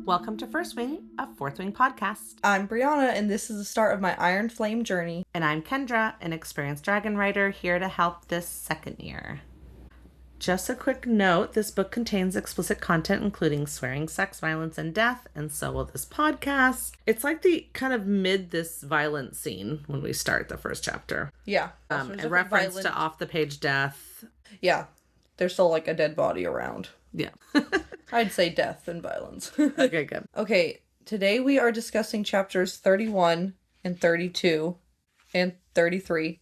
Welcome to First Wing, a Fourth Wing podcast. I'm Brianna, and this is the start of my Iron Flame journey. And I'm Kendra, an experienced dragon rider, here to help this second year. Just a quick note, this book contains explicit content including swearing, sex, violence, and death, and so will this podcast. It's like the kind of mid this violent scene when we start the first chapter. Yeah. A reference to off-the-page death. Yeah. There's still like a dead body around. Yeah. I'd say death and violence. Okay, good. Okay, today we are discussing chapters 31 and 32 and 33.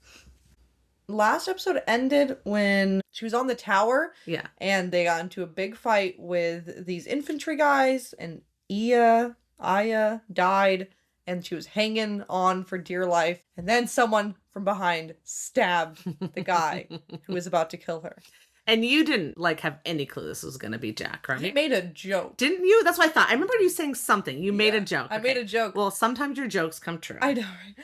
Last episode ended when she was on the tower. Yeah. And they got into a big fight with these infantry guys, and Aya died, and she was hanging on for dear life. And then someone from behind stabbed the guy who was about to kill her. And you didn't, have any clue this was going to be Jack, right? I made a joke. Didn't you? That's what I thought. I remember you saying something. You made a joke. I made a joke. Well, sometimes your jokes come true. I know, right?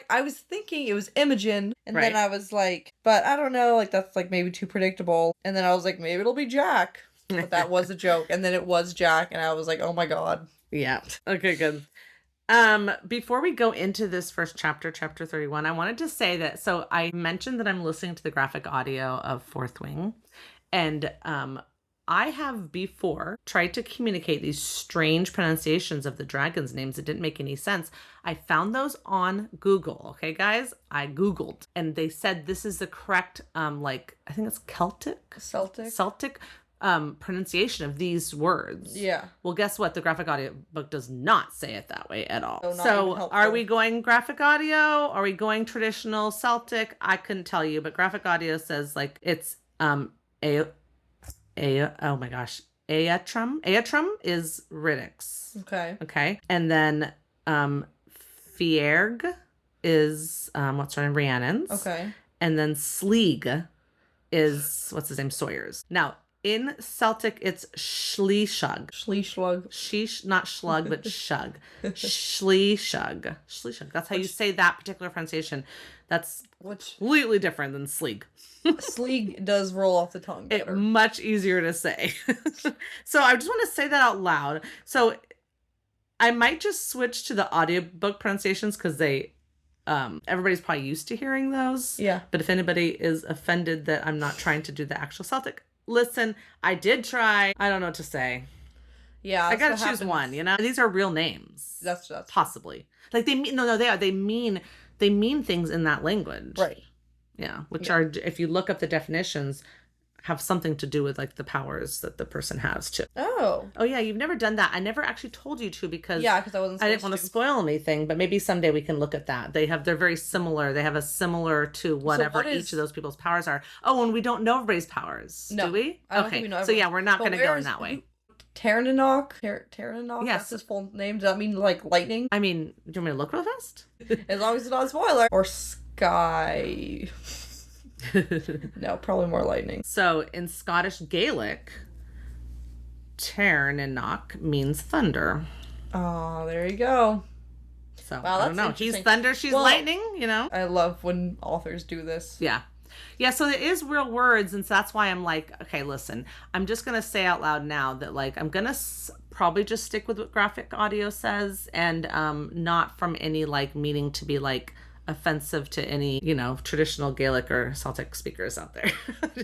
I was thinking it was Imogen, and then I was like, but I don't know, that's maybe too predictable. And then I was like, maybe it'll be Jack. But that was a joke. And then it was Jack, and I was like, oh my god. Yeah. Okay, good. Before we go into this first chapter, chapter 31, I wanted to say that, so I mentioned that I'm listening to the graphic audio of Fourth Wing, and I have before tried to communicate these strange pronunciations of the dragons' names that didn't make any sense. I found those on Google. Okay, guys? I Googled, and they said this is the correct, I think it's Celtic pronunciation of these words. Yeah. Well, guess what? The graphic audio book does not say it that way at all. So are we going graphic audio? Are we going traditional Celtic? I couldn't tell you, but graphic audio says it's oh my gosh. Aetrum. Aetrum is Riddix. Okay. And then Fierg is what's her name? Rhiannon's. Okay. And then Sleeg is what's his name? Sawyer's. Now, in Celtic, it's Shleeshug. Shleeshug. Not Schlug, but Shug. Shleeshug. Shleeshug. That's how you say that particular pronunciation. That's completely different than Sleeg. Sleeg does roll off the tongue better. Much easier to say. So I just want to say that out loud. So I might just switch to the audiobook pronunciations because they... everybody's probably used to hearing those. Yeah. But if anybody is offended that I'm not trying to do the actual Celtic... Listen, I did try. I don't know what to say. Yeah, I gotta choose one. These are real names. That's possibly they mean they are. They mean things in that language, right? Yeah, which are, if you look up the definitions, have something to do with the powers that the person has too. Oh yeah, you've never done that. I never actually told you to because I didn't want to spoil anything. But maybe someday we can look at that. They're very similar. They have a similar to whatever each of those people's powers are. Oh, and we don't know everybody's powers, do we? I don't think we know so yeah, we're not going to go in that way. Terranok? Yes. That's his full name. Does that mean lightning? I mean, do you want me to look real fast? As long as it's not a spoiler. Or sky. No, probably more lightning. So in Scottish Gaelic, Terranok means thunder. Oh, there you go. So I don't know. He's thunder, she's lightning, I love when authors do this. Yeah. Yeah, so it is real words, and so that's why I'm okay, listen, I'm just going to say out loud now that, I'm going to probably just stick with what graphic audio says, and not from any, meaning to be, offensive to any, traditional Gaelic or Celtic speakers out there.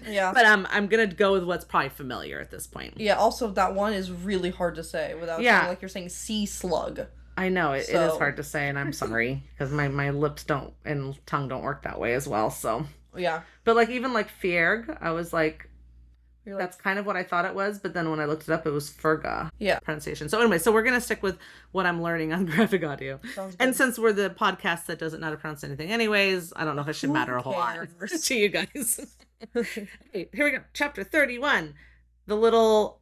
Yeah. But I'm going to go with what's probably familiar at this point. Yeah, also, that one is really hard to say without saying, you're saying sea slug. I know, it is hard to say, and I'm sorry, because my lips and tongue don't work that way as well, so... Yeah. But even Fierg, I was that's kind of what I thought it was, but then when I looked it up, it was Ferga pronunciation. So anyway, so we're going to stick with what I'm learning on graphic audio. And since we're the podcast that doesn't know how to pronounce anything anyways, I don't know if it should matter a whole lot to you guys. Okay, here we go. Chapter 31. The little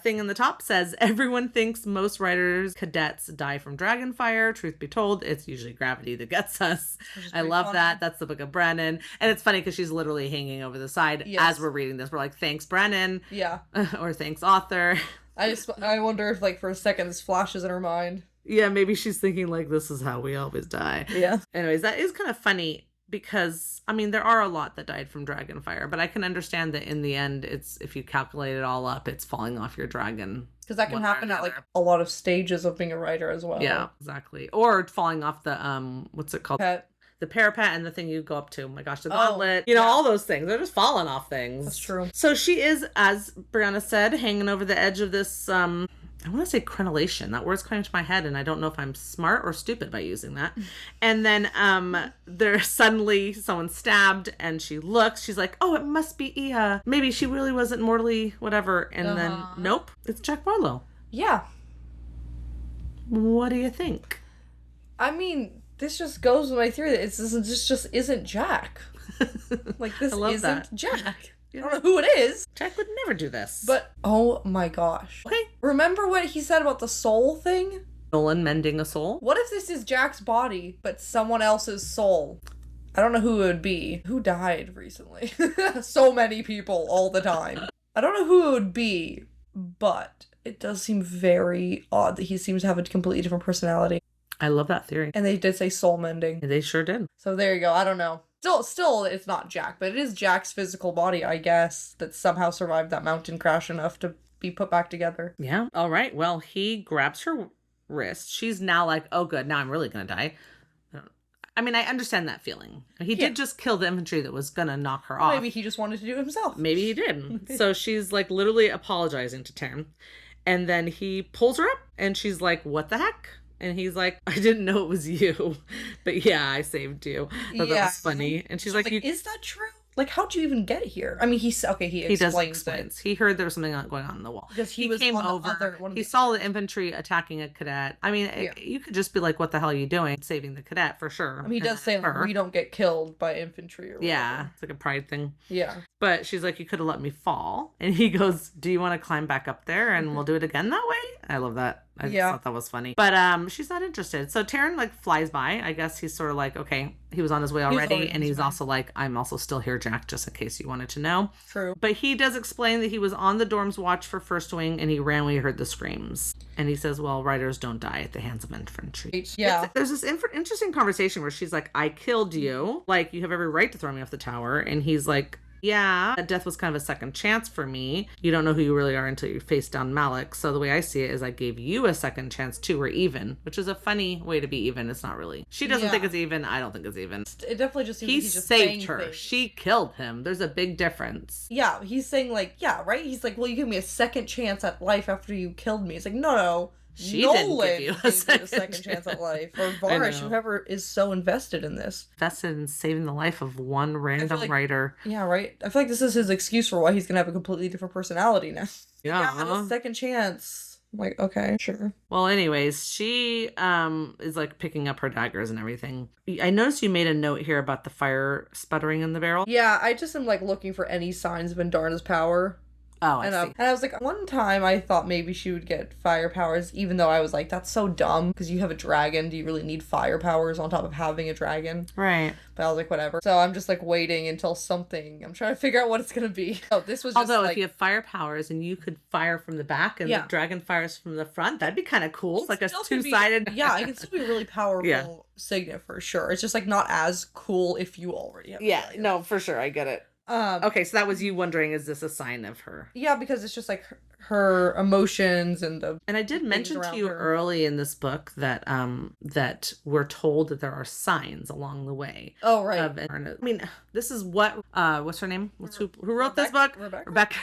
thing in the top says, everyone thinks most riders cadets die from dragonfire. Truth be told, it's usually gravity that gets us. I love that. That's the book of Brennan. And it's funny because she's literally hanging over the side as we're reading this. We're like, thanks, Brennan. Yeah. Or thanks, author. I wonder if for a second this flashes in her mind. Yeah, maybe she's thinking this is how we always die. Yeah. Anyways, that is kind of funny. Because, there are a lot that died from dragonfire, but I can understand that in the end, it's, if you calculate it all up, it's falling off your dragon Because that can happen at like a lot of stages of being a writer as well. Yeah, exactly. Or falling off the what's it called? The parapet and the thing you go up to. Oh my gosh, the gauntlet. You know, all those things. They're just falling off things. That's true. So she is, as Brianna said, hanging over the edge of this I want to say crenellation. That word's coming to my head, and I don't know if I'm smart or stupid by using that. And then there's suddenly someone stabbed, and she looks. She's like, oh, it must be Ia. Maybe she really wasn't mortally whatever. And then, nope, it's Jack Barlow. Yeah. What do you think? I mean, this just goes with my theory that this just isn't Jack. Like, this isn't Jack. I don't know who it is. Jack would never do this. But, oh my gosh. Okay. Remember what he said about the soul thing? Nolan mending a soul? What if this is Jack's body, but someone else's soul? I don't know who it would be. Who died recently? So many people all the time. I don't know who it would be, but it does seem very odd that he seems to have a completely different personality. I love that theory. And they did say soul mending. They sure did. So there you go. I don't know. Still, it's not Jack, but it is Jack's physical body, I guess, that somehow survived that mountain crash enough to be put back together. Yeah. All right. Well, he grabs her wrist. She's now like, oh, good. Now I'm really going to die. I mean, I understand that feeling. He did just kill the infantry that was going to knock her off. Maybe he just wanted to do it himself. Maybe he did. So she's like literally apologizing to Taryn. And then he pulls her up and she's like, what the heck? And he's like, I didn't know it was you. But yeah, I saved you. That was funny. And she's like, is that true? Like, how'd you even get here? I mean, he explains it. He heard there was something going on in the wall. Because he was came over. He saw the infantry attacking a cadet. I mean, you could just be like, what the hell are you doing? Saving the cadet, for sure. I mean, he does say, like, we don't get killed by infantry or whatever. Yeah, it's like a pride thing. Yeah. But she's like, you could have let me fall. And he goes, do you want to climb back up there and we'll do it again that way? I love that. I just thought that was funny. But she's not interested. So Taryn like flies by. I guess he's sort of like, okay, he was on his way already. And he's also like, I'm also still here, Jack, just in case you wanted to know. True. But he does explain that he was on the dorm's watch for First Wing and he ran when he heard the screams. And he says, well, riders don't die at the hands of infantry. Yeah. There's this interesting conversation where she's like, I killed you. Like, you have every right to throw me off the tower. And he's like, yeah, that death was kind of a second chance for me. You don't know who you really are until you face down Malik. So the way I see it is I gave you a second chance too. We're even, which is a funny way to be even. It's not really. She doesn't think it's even. I don't think it's even. It definitely just seems he like he's just saved her. Things. She killed him. There's a big difference. Yeah, he's saying like, yeah, right? He's like, well, you give me a second chance at life after you killed me. It's like, no. Nolan didn't give you a second chance at life. Or Varsh, whoever is so invested in this. Invested in saving the life of one random writer. Yeah, right? I feel like this is his excuse for why he's going to have a completely different personality now. Yeah. Have a second chance. I'm like, okay, sure. Well, anyways, she is like picking up her daggers and everything. I noticed you made a note here about the fire sputtering in the barrel. Yeah, I just am like looking for any signs of Andarna's power. Oh, I see. And I was like, one time I thought maybe she would get fire powers, even though I was like, that's so dumb, because you have a dragon. Do you really need fire powers on top of having a dragon? Right. But I was like, whatever. So I'm just like waiting until something. I'm trying to figure out what it's going to be. Oh, this was just Although if you have fire powers and you could fire from the back and the dragon fires from the front, that'd be kind of cool. It's like a two-sided. Yeah, it can still be a really powerful signet for sure. It's just like not as cool if you already have no, for sure. I get it. Okay, so that was you wondering, is this a sign of her? Yeah, because it's just like her emotions and I did mention to you early in this book that that we're told that there are signs along the way. Oh, right. I mean, this is what what's her name? Who wrote this book? Rebecca.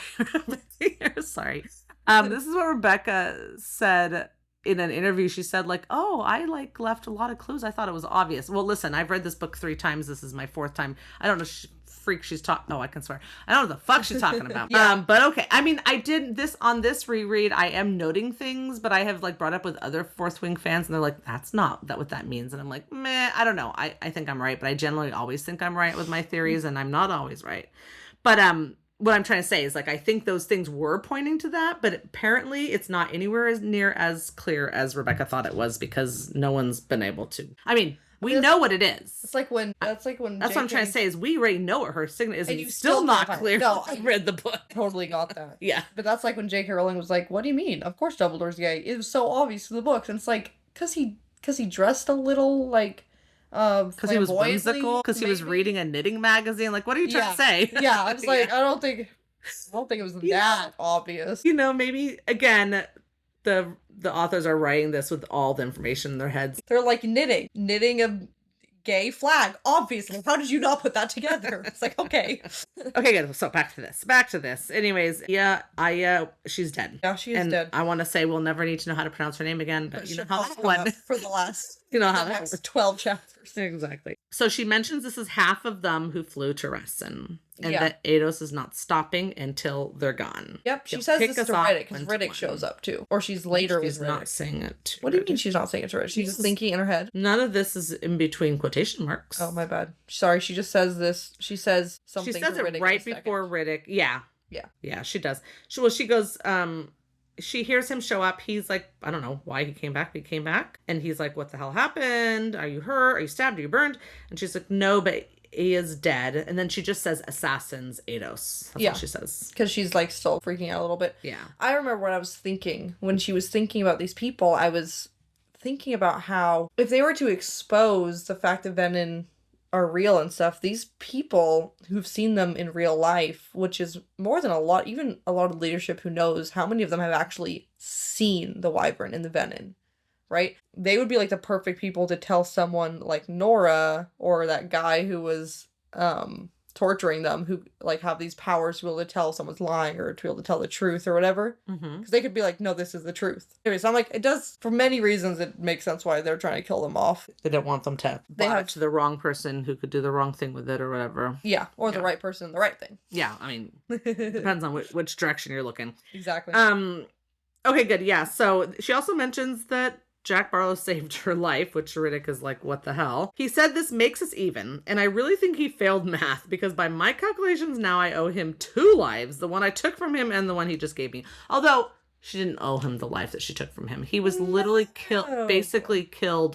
Sorry. This is what Rebecca said in an interview. She said like, oh, I like left a lot of clues. I thought it was obvious. Well, listen, I've read this book 3 times. This is my 4th time. I don't know freak she's talking. No, I can swear. I don't know what the fuck she's talking about. But okay. I mean, I did this on this reread. I am noting things, but I have like brought up with other Fourth Wing fans, and they're like, "That's not what that means." And I'm like, meh. I don't know. I think I'm right, but I generally always think I'm right with my theories, and I'm not always right. But what I'm trying to say is like I think those things were pointing to that, but apparently it's not anywhere as near as clear as Rebecca thought it was because no one's been able to. I mean. We know what it is. That's what I'm trying to say is we already know what her signet is, and you still not clear. No, I read the book. Totally got that. Yeah. But that's like when J.K. Rowling was like, "What do you mean? Of course Dumbledore's gay." It was so obvious in the books, and it's like because he dressed a little like because he was whimsical, because he was reading a knitting magazine. Like, what are you trying to say? Yeah, I was like, I don't think it was that obvious. You know, maybe again. the authors are writing this with all the information in their heads. They're like knitting a gay flag, obviously. How did you not put that together? It's like, okay. Okay, good. So back to this. Anyways, Aya, she's dead. Yeah, she is dead. I want to say we'll never need to know how to pronounce her name again, but you know how that went. For the last how next 12 chapters. Exactly. So she mentions this is half of them who flew to Resen, and that Eidos is not stopping until they're gone. Yep, she says this to Riddick, because Riddick shows up too. Or she's later with Riddick. She's not saying it to What do you mean she's not saying it to Riddick? She's just thinking in her head? None of this is in between quotation marks. Oh, my bad. Sorry, she just says this. She says something to Riddick. She says it right before Riddick. Yeah. Yeah. Yeah, she does. She goes, she hears him show up. He's like, I don't know why he came back. He came back. And he's like, what the hell happened? Are you hurt? Are you stabbed? Are you burned? And she's like, no, but he is dead. And then she just says assassins, Eidos. That's what she says. Because she's like still freaking out a little bit. Yeah. I remember what I was thinking. When she was thinking about these people, I was thinking about how if they were to expose the fact that Venin are real and stuff, these people who've seen them in real life, which is more than a lot, even a lot of leadership who knows how many of them have actually seen the Wyvern and the Venin, right? They would be like the perfect people to tell someone like Nora or that guy who was torturing them, who like have these powers to be able to tell if someone's lying or to be able to tell the truth or whatever. Because they could be like, no, this is the truth. Anyways, I'm like, it does, for many reasons, it makes sense why they're trying to kill them off. They don't want them to it to the wrong person who could do the wrong thing with it or whatever. Yeah, or the right person, the right thing. Yeah, I mean, depends on which direction you're looking. Exactly. Okay, good. Yeah, so she also mentions that Jack Barlow saved her life, which Riddick is like, what the hell? He said this makes us even, and I really think he failed math, because by my calculations now I owe him 2 lives, the one I took from him and the one he just gave me. Although, she didn't owe him the life that she took from him. He was literally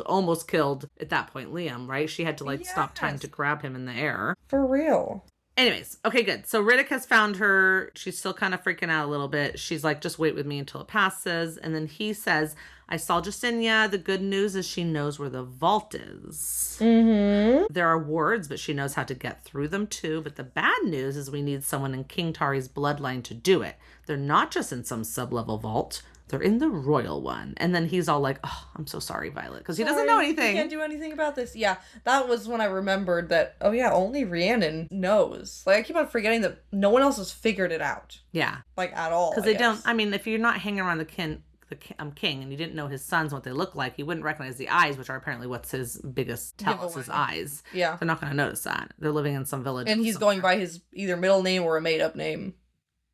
almost killed at that point, Liam, right? She had to stop time to grab him in the air. For real. Anyways, okay, good. So Riddick has found her. She's still kind of freaking out a little bit. She's like, just wait with me until it passes. And then he says, I saw Jesinia. The good news is she knows where the vault is. There are wards, but she knows how to get through them too. But the bad news is we need someone in King Tari's bloodline to do it. They're not just in some sub-level vault. They're in the royal one. And then he's all like, oh, I'm so sorry, Violet. Because he doesn't know anything. He can't do anything about this. Yeah, that was when I remembered that, oh yeah, only Rhiannon knows. Like, I keep on forgetting that no one else has figured it out. Yeah. Like, at all. Because they don't, I mean, if you're not hanging around the king and you didn't know his sons, what they look like, you wouldn't recognize the eyes, which are apparently what's his biggest tell, his eyes. Yeah. They're not going to notice that. They're living in some village. And he's going by his either middle name or a made-up name.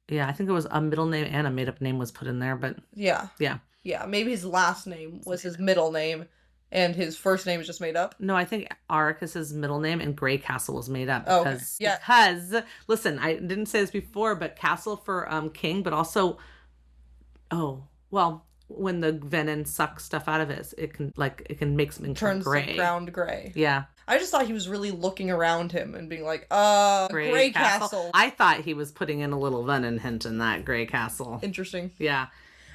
Yeah, I think it was a middle name and a made-up name was put in there, but... Yeah. Yeah. Yeah, maybe his last name was his middle name, and his first name is just made up. No, I think Auric is his middle name, and Grey Castle was made up. Because, listen, I didn't say this before, but Castle for king, but also... Oh, well... When the venom sucks stuff out of it, it can make something turn gray. Turns the ground gray. Yeah. I just thought he was really looking around him and being like, Grey Castle. I thought he was putting in a little venom hint in that Grey Castle. Interesting. Yeah.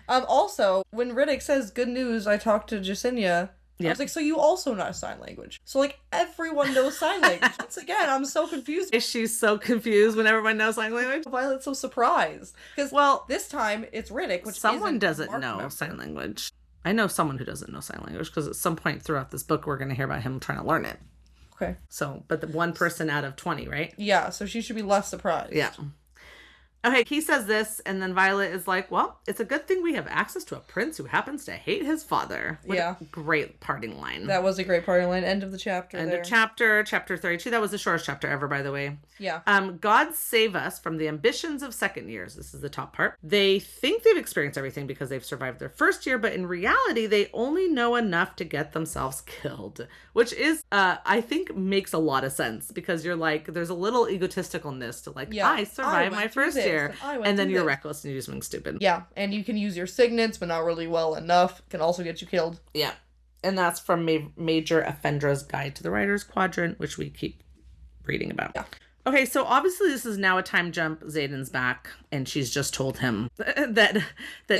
Also, when Riddick says, good news, I talked to Jesinia, I was like, so you also know sign language. So, like, everyone knows sign language. Once again, I'm so confused. Is she so confused when everyone knows sign language? Violet's so surprised. Because, this time, it's Riddick, which someone doesn't know sign language. I know someone who doesn't know sign language, because at some point throughout this book, we're going to hear about him trying to learn it. Okay. So, but the one person out of 20, right? Yeah, so she should be less surprised. Yeah. Okay, he says this, and then Violet is like, well, it's a good thing we have access to a prince who happens to hate his father. What a great parting line. That was a great parting line. End of the chapter. End of chapter 32. That was the shortest chapter ever, by the way. Yeah. God save us from the ambitions of second years. This is the top part. They think they've experienced everything because they've survived their first year, but in reality, they only know enough to get themselves killed, which is, I think, makes a lot of sense, because you're like, there's a little egotisticalness to like, I survived my first year. And then you're reckless and you do something stupid. Yeah, and you can use your signets, but not really well enough. Can also get you killed. Yeah. And that's from Major Effendra's Guide to the Writer's Quadrant, which we keep reading about. Yeah. Okay, so obviously this is now a time jump. Xaden's back, and she's just told him that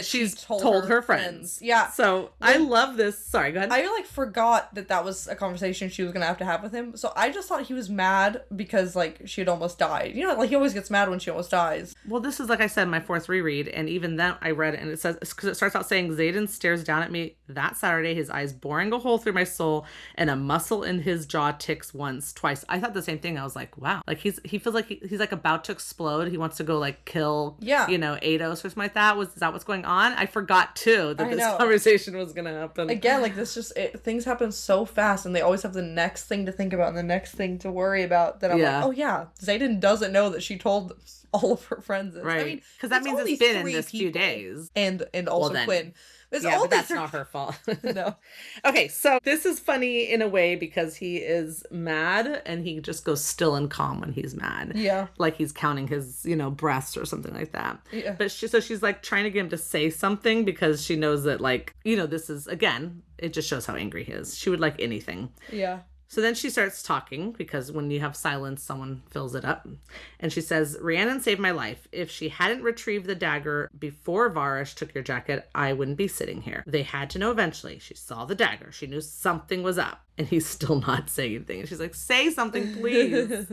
she's told her friends. Yeah. So I love this. Sorry, go ahead. I like forgot that was a conversation she was gonna have with him. So I just thought he was mad because like she had almost died. You know, like he always gets mad when she almost dies. Well, this is, like I said, my fourth reread, and even then I read it, and it says, because it starts out saying, Xaden stares down at me that Saturday, his eyes boring a hole through my soul, and a muscle in his jaw ticks once, twice. I thought the same thing. I was like, wow, like he feels like he's like about to explode. He wants to go like kill, you know, Eidos or something like that. Is that what's going on? I forgot too that this conversation was gonna happen. Again, like this things happen so fast, and they always have the next thing to think about and the next thing to worry about. That I'm like, oh yeah, Xaden doesn't know that she told all of her friends this. Right. I mean, because that means it's been in this few days, and also Quinn. But that's not her fault. No. Okay, so this is funny in a way because he is mad and he just goes still and calm when he's mad. Yeah. Like he's counting his, you know, breasts or something like that. Yeah. But she's like trying to get him to say something because she knows that, like, you know, this is, again, it just shows how angry he is. She would like anything. Yeah. So then she starts talking because when you have silence, someone fills it up. And she says, Rhiannon saved my life. If she hadn't retrieved the dagger before Varys took your jacket, I wouldn't be sitting here. They had to know eventually. She saw the dagger. She knew something was up. And he's still not saying anything. And she's like, say something, please.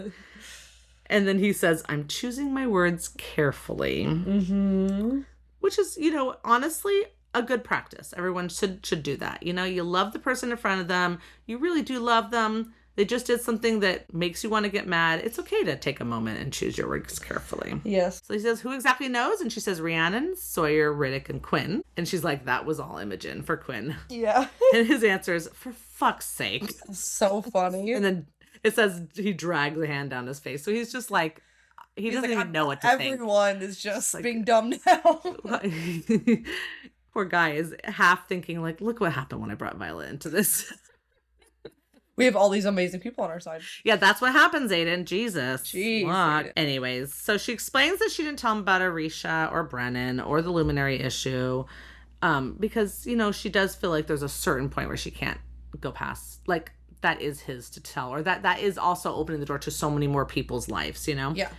And then he says, I'm choosing my words carefully. Mm-hmm. Which is, you know, honestly, a good practice. Everyone should do that. You know, you love the person in front of them. You really do love them. They just did something that makes you want to get mad. It's okay to take a moment and choose your words carefully. Yes. So he says, who exactly knows? And she says, Rhiannon, Sawyer, Riddick, and Quinn. And she's like, that was all Imogen for Quinn. Yeah. And his answer is, for fuck's sake. So funny. And then it says he drags a hand down his face. So he's just like, he doesn't even know what to think. Everyone is just like, being dumb now. Poor guy is half thinking like, look what happened when I brought Violet into this. We have all these amazing people on our side. Yeah, that's what happens, Aiden. Jesus. Jeez. Look. Anyways, so she explains that she didn't tell him about Orisha or Brennan or the Luminary issue because, you know, she does feel like there's a certain point where she can't go past. Like, that is his to tell, or that is also opening the door to so many more people's lives, you know? Yeah.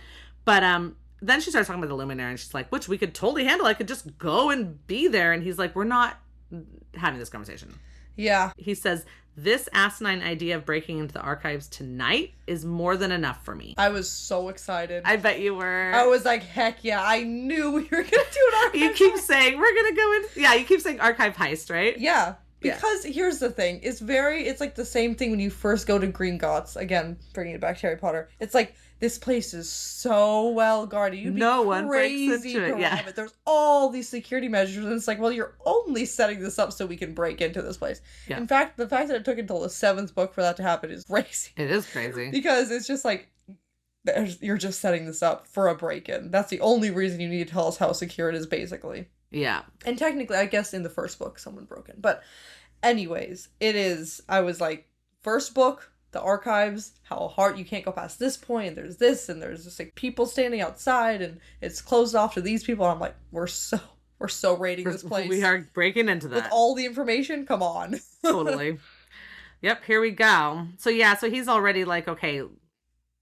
But then she starts talking about the Luminary, and she's like, which we could totally handle. I could just go and be there. And he's like, we're not having this conversation. Yeah. He says, this asinine idea of breaking into the archives tonight is more than enough for me. I was so excited. I bet you were. I was like, heck yeah, I knew we were going to do an archive. You keep saying, we're going to go in. Yeah, you keep saying archive heist, right? Yeah. Because here's the thing. It's like the same thing when you first go to Gringotts. Again, bringing it back to Harry Potter. It's like, this place is so well guarded. You'd be one breaks into it. Yeah. There's all these security measures, and it's like, well, you're only setting this up so we can break into this place. Yeah. In fact, the fact that it took until the 7th book for that to happen is crazy. It is crazy. Because it's just like, you're just setting this up for a break-in. That's the only reason you need to tell us how secure it is, basically. Yeah. And technically, I guess in the first book, someone broke in. But anyways, I was like, first book, the archives, how hard you can't go past this point, and there's this, and there's just like people standing outside, and it's closed off to these people. And I'm like, we're so raiding this place. We are breaking into that. With all the information, come on. Totally. Yep, here we go. So yeah, so he's already like, okay,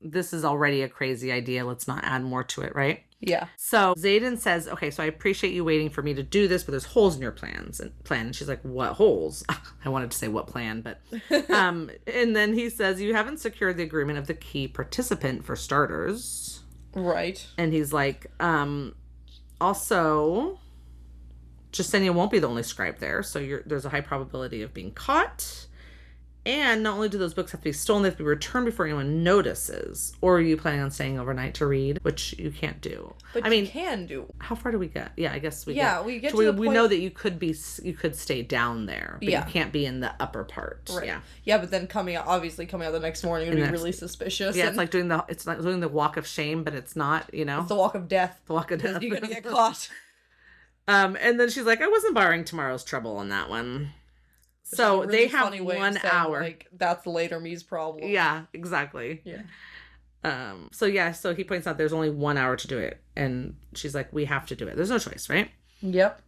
this is already a crazy idea. Let's not add more to it, right? Yeah. So Xaden says, okay, so I appreciate you waiting for me to do this, but there's holes in your plan. And she's like, what holes? I wanted to say what plan, but and then he says, you haven't secured the agreement of the key participant for starters. Right. And he's like, also, Jasenia won't be the only scribe there, so there's a high probability of being caught. And not only do those books have to be stolen, they have to be returned before anyone notices. Or are you planning on staying overnight to read? Which you can't do. But you can do. How far do we get? Yeah, I guess we get. Yeah, we get so to the point. We know that you could stay down there, but you can't be in the upper part. Right. Yeah. Yeah, but then coming out the next morning would be really suspicious. Yeah, it's like doing the walk of shame, but it's not, you know. It's the walk of death. The walk of death. You're gonna get caught. And then she's like, I wasn't borrowing tomorrow's trouble on that one. So really they have 1 hour. Like, that's later me's problem. Yeah, exactly. Yeah. So he points out there's only 1 hour to do it. And she's like, we have to do it. There's no choice, right? Yep.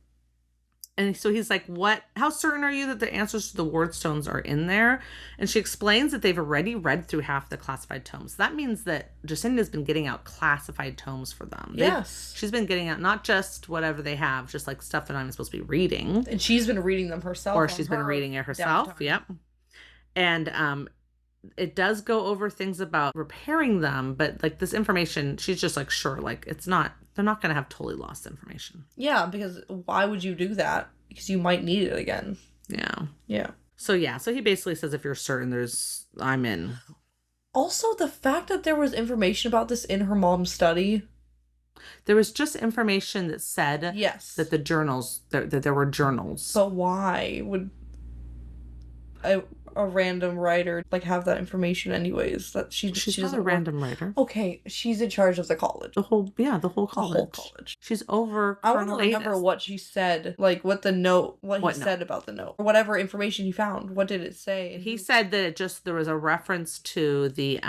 And so he's like, what? How certain are you that the answers to the word stones are in there? And she explains that they've already read through half the classified tomes. That means that Jacinda's been getting out classified tomes for them. Yes. She's been getting out not just whatever they have, just like stuff that I'm supposed to be reading. And she's been reading them herself. Or she's been reading it herself. Downtime. Yep. And it does go over things about repairing them, but like this information, she's just like, sure, like it's not, they're not going to have totally lost information. Yeah, because why would you do that? Because you might need it again. Yeah. Yeah. So he basically says, if you're certain I'm in. Also, the fact that there was information about this in her mom's study. There was just information that said yes, that the journals, that there were journals. But why would a random writer like have that information anyways? That she's not a random writer. Okay, she's in charge of the college. The whole college. She's over. I want to remember what she said, like what he said about the note, or whatever information he found. What did it say? He said that there was a reference to the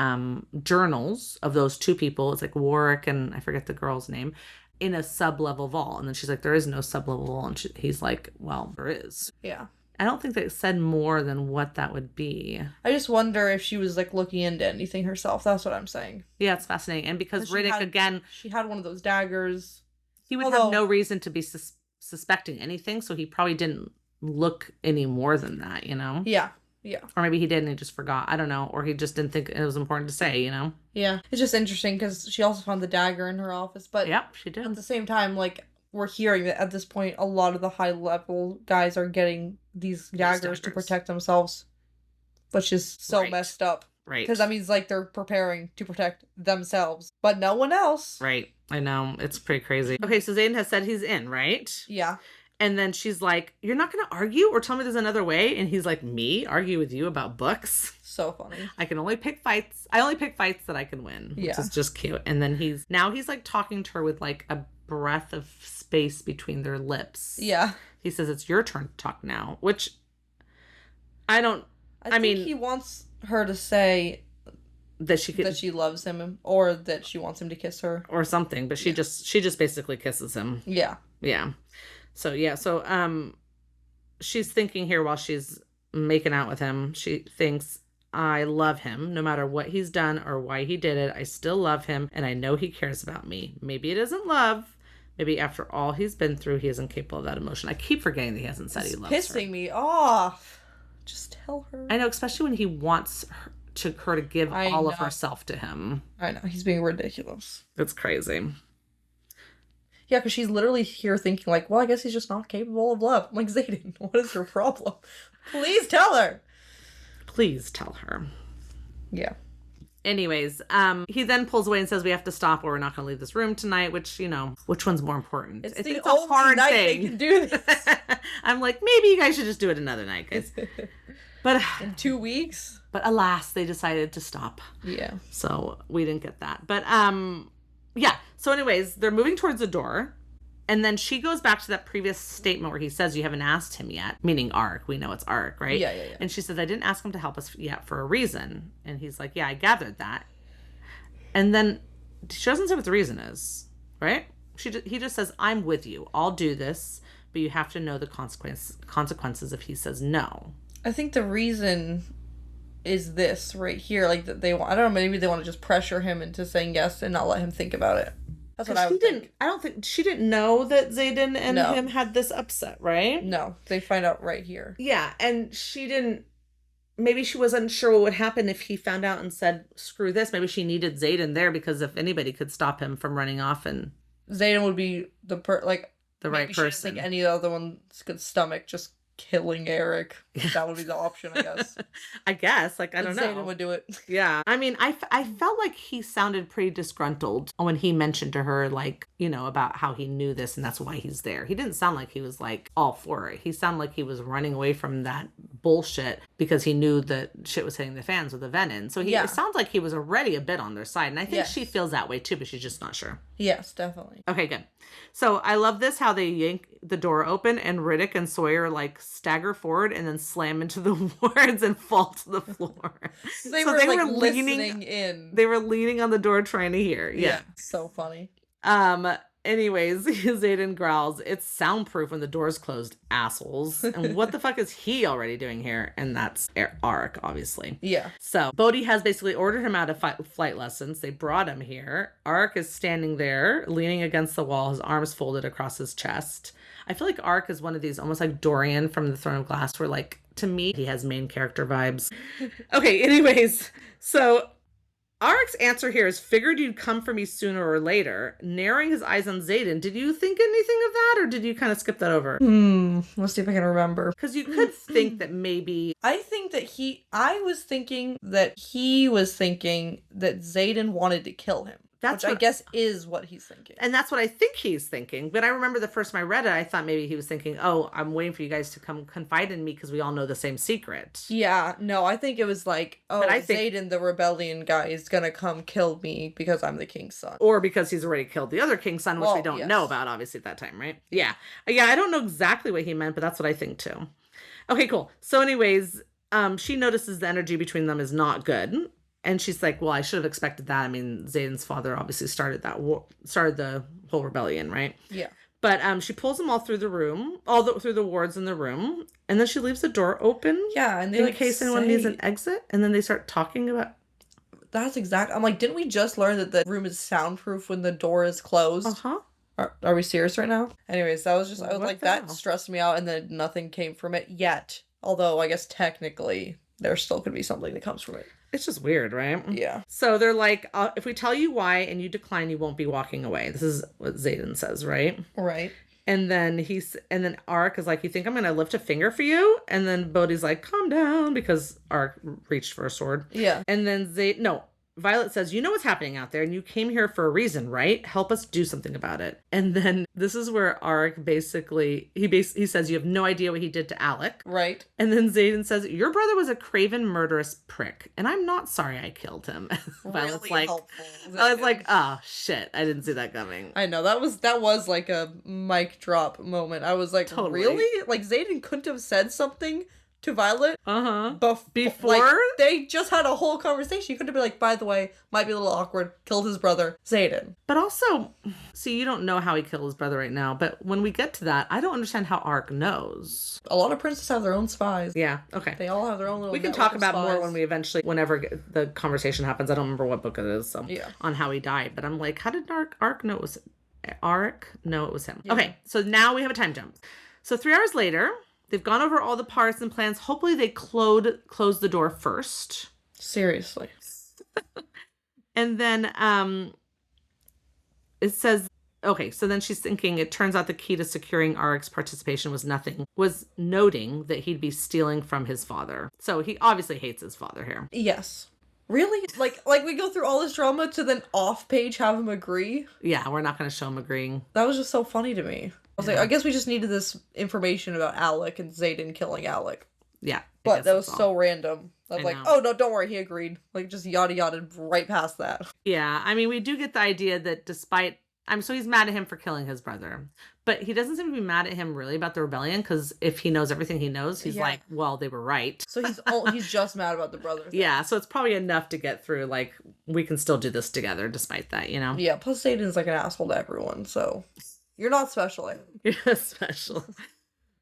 journals of those two people. It's like Warwick and I forget the girl's name, in a sub-level vault. And then she's like, there is no sub-level vault. And he's like, well, there is. Yeah. I don't think they said more than what that would be. I just wonder if she was like looking into anything herself. That's what I'm saying. Yeah, it's fascinating. And because Riddick, again... She had one of those daggers. He would have no reason to be suspecting anything, so he probably didn't look any more than that, you know? Yeah, yeah. Or maybe he did and he just forgot. I don't know. Or he just didn't think it was important to say, you know? Yeah. It's just interesting because she also found the dagger in her office. But yep, she did. At the same time, like... We're hearing that at this point, a lot of the high-level guys are getting these daggers to protect themselves, which is so messed up. Right. Because that means, like, they're preparing to protect themselves, but no one else. Right. I know. It's pretty crazy. Okay, so Xaden has said he's in, right? Yeah. And then she's like, you're not going to argue or tell me there's another way? And he's like, me? Argue with you about books? So funny. I can only pick fights. I only pick fights that I can win, which is just cute. And then he's like talking to her with like a breath of space between their lips. Yeah. He says, it's your turn to talk now, which I mean, he wants her to say that she loves him or that she wants him to kiss her or something, but she just basically kisses him. Yeah. Yeah. So she's thinking here while she's making out with him, she thinks, I love him no matter what he's done or why he did it. I still love him and I know he cares about me. Maybe it isn't love. Maybe after all he's been through, he isn't capable of that emotion. I keep forgetting that he hasn't said he loves her. It's pissing me off. Just tell her. I know, especially when he wants her to give all of herself to him. I know. He's being ridiculous. It's crazy. Yeah, because she's literally here thinking like, well, I guess he's just not capable of love. I'm like, Xaden, what is your problem? Please tell her. Please tell her. Yeah. Anyways, he then pulls away and says we have to stop or we're not going to leave this room tonight, which, you know, which one's more important? It's a hard night thing. They can do this. I'm like, maybe you guys should just do it another night, guys. But in 2 weeks? But alas, they decided to stop. Yeah. So we didn't get that. But yeah. So anyways, they're moving towards the door. And then she goes back to that previous statement where he says, you haven't asked him yet, meaning Arik. We know it's Arik, right? Yeah. And she says, I didn't ask him to help us yet for a reason. And he's like, yeah, I gathered that. And then she doesn't say what the reason is, right? He just says, I'm with you. I'll do this, but you have to know the consequences if he says no. I think the reason is this right here. Like, that they want, I don't know, maybe they want to just pressure him into saying yes and not let him think about it. That's what I would think. I don't think she didn't know that Xaden and him had this upset, right? No, they find out right here. Yeah, and she didn't. Maybe she wasn't sure what would happen if he found out and said, "Screw this." Maybe she needed Xaden there because if anybody could stop him from running off, and Xaden would be the right person. She didn't think any other one could stomach just killing Arik. That would be the option, I guess. I guess. Like, I don't know. Xaden would do it. Yeah. I mean, I felt like he sounded pretty disgruntled when he mentioned to her, like, you know, about how he knew this and that's why he's there. He didn't sound like he was, like, all for it. He sounded like he was running away from that bullshit because he knew that shit was hitting the fans with the Venom. So it sounds like he was already a bit on their side. And I think she feels that way, too, but she's just not sure. Yes, definitely. Okay, good. So I love this, how they yank the door open and Riddick and Sawyer like stagger forward and then slam into the wards and fall to the floor. They were leaning in. They were leaning on the door trying to hear. Yeah. So funny. And Anyways, Xaden growls, "It's soundproof when the door's closed, assholes." And what the fuck is he already doing here? And that's Arik, obviously. Yeah. So Bodhi has basically ordered him out of flight lessons. They brought him here. Arik is standing there, leaning against the wall, his arms folded across his chest. I feel like Arik is one of these, almost like Dorian from the Throne of Glass, where, like, to me, he has main character vibes. Okay, anyways, so Arik's answer here is, "Figured you'd come for me sooner or later." Narrowing his eyes on Xaden, did you think anything of that, or did you kind of skip that over? Let's see if I can remember. Because you could think that maybe... I was thinking that he was thinking that Xaden wanted to kill him. Which I guess is what he's thinking. And that's what I think he's thinking. But I remember the first time I read it, I thought maybe he was thinking, "Oh, I'm waiting for you guys to come confide in me because we all know the same secret." Yeah, no, I think it was like, "Oh, Xaden, the rebellion guy, is gonna come kill me because I'm the king's son." Or because he's already killed the other king's son, which we don't know about, obviously, at that time, right? Yeah. Yeah, I don't know exactly what he meant, but that's what I think, too. Okay, cool. So anyways, she notices the energy between them is not good. And she's like, "Well, I should have expected that. I mean, Xaden's father obviously started the whole rebellion, right?" Yeah. But she pulls them all through the room, through the wards in the room, and then she leaves the door open. Yeah, and they in case anyone needs an exit. And then they start talking about. That's exact. I'm like, didn't we just learn that the room is soundproof when the door is closed? Are we serious right now? Anyways, that was just that stressed me out, and then nothing came from it yet. Although I guess technically there still could be something that comes from it. It's just weird, right? Yeah. So they're like, "If we tell you why and you decline, you won't be walking away." This is what Xaden says, right? Right. And then Arik is like, "You think I'm going to lift a finger for you?" And then Bodhi's like, "Calm down," because Arik reached for a sword. Yeah. And then Violet says, "You know what's happening out there, and you came here for a reason, right? Help us do something about it." And then this is where Arik basically, he says, "You have no idea what he did to Alec." Right. And then Xaden says, "Your brother was a craven, murderous prick, and I'm not sorry I killed him." Violet's really like, helpful. I was like, "Oh, shit. I didn't see that coming." I know. That was like a mic drop moment. I was like, totally. Really? Like, Xaden couldn't have said something to Violet before like, they just had a whole conversation. You could have been like, "By the way, might be a little awkward, killed his brother, Xaden." But also, see, you don't know how he killed his brother right now, but when we get to that, I don't understand how Arik knows. A lot of princes have their own spies. Yeah, okay. They all have their own little We can talk about more when we whenever the conversation happens. I don't remember what book it is, so yeah. On how he died. But I'm like, how did Arik know it was Arik? No, it was him. Yeah. Okay, so now we have a time jump. So 3 hours later, they've gone over all the parts and plans. Hopefully they close the door first. Seriously. And then it says, okay, so then she's thinking, it turns out the key to securing Arik's participation was noting that he'd be stealing from his father. So he obviously hates his father here. Yes. Really? Like we go through all this drama to then off page have him agree? Yeah, we're not going to show him agreeing. That was just so funny to me. I was like, I guess we just needed this information about Alec and Xaden killing Alec. Yeah. But that was so random. I was like, know. "Oh, no, don't worry, he agreed." Like, just yada yada right past that. Yeah, I mean, we do get the idea that so he's mad at him for killing his brother. But he doesn't seem to be mad at him really about the rebellion, because if he knows everything he knows, he's like, well, they were right. So he's just mad about the brother thing. Yeah, so it's probably enough to get through, like, we can still do this together despite that, you know? Yeah, plus Xaden's like an asshole to everyone, so... You're not special. You're special.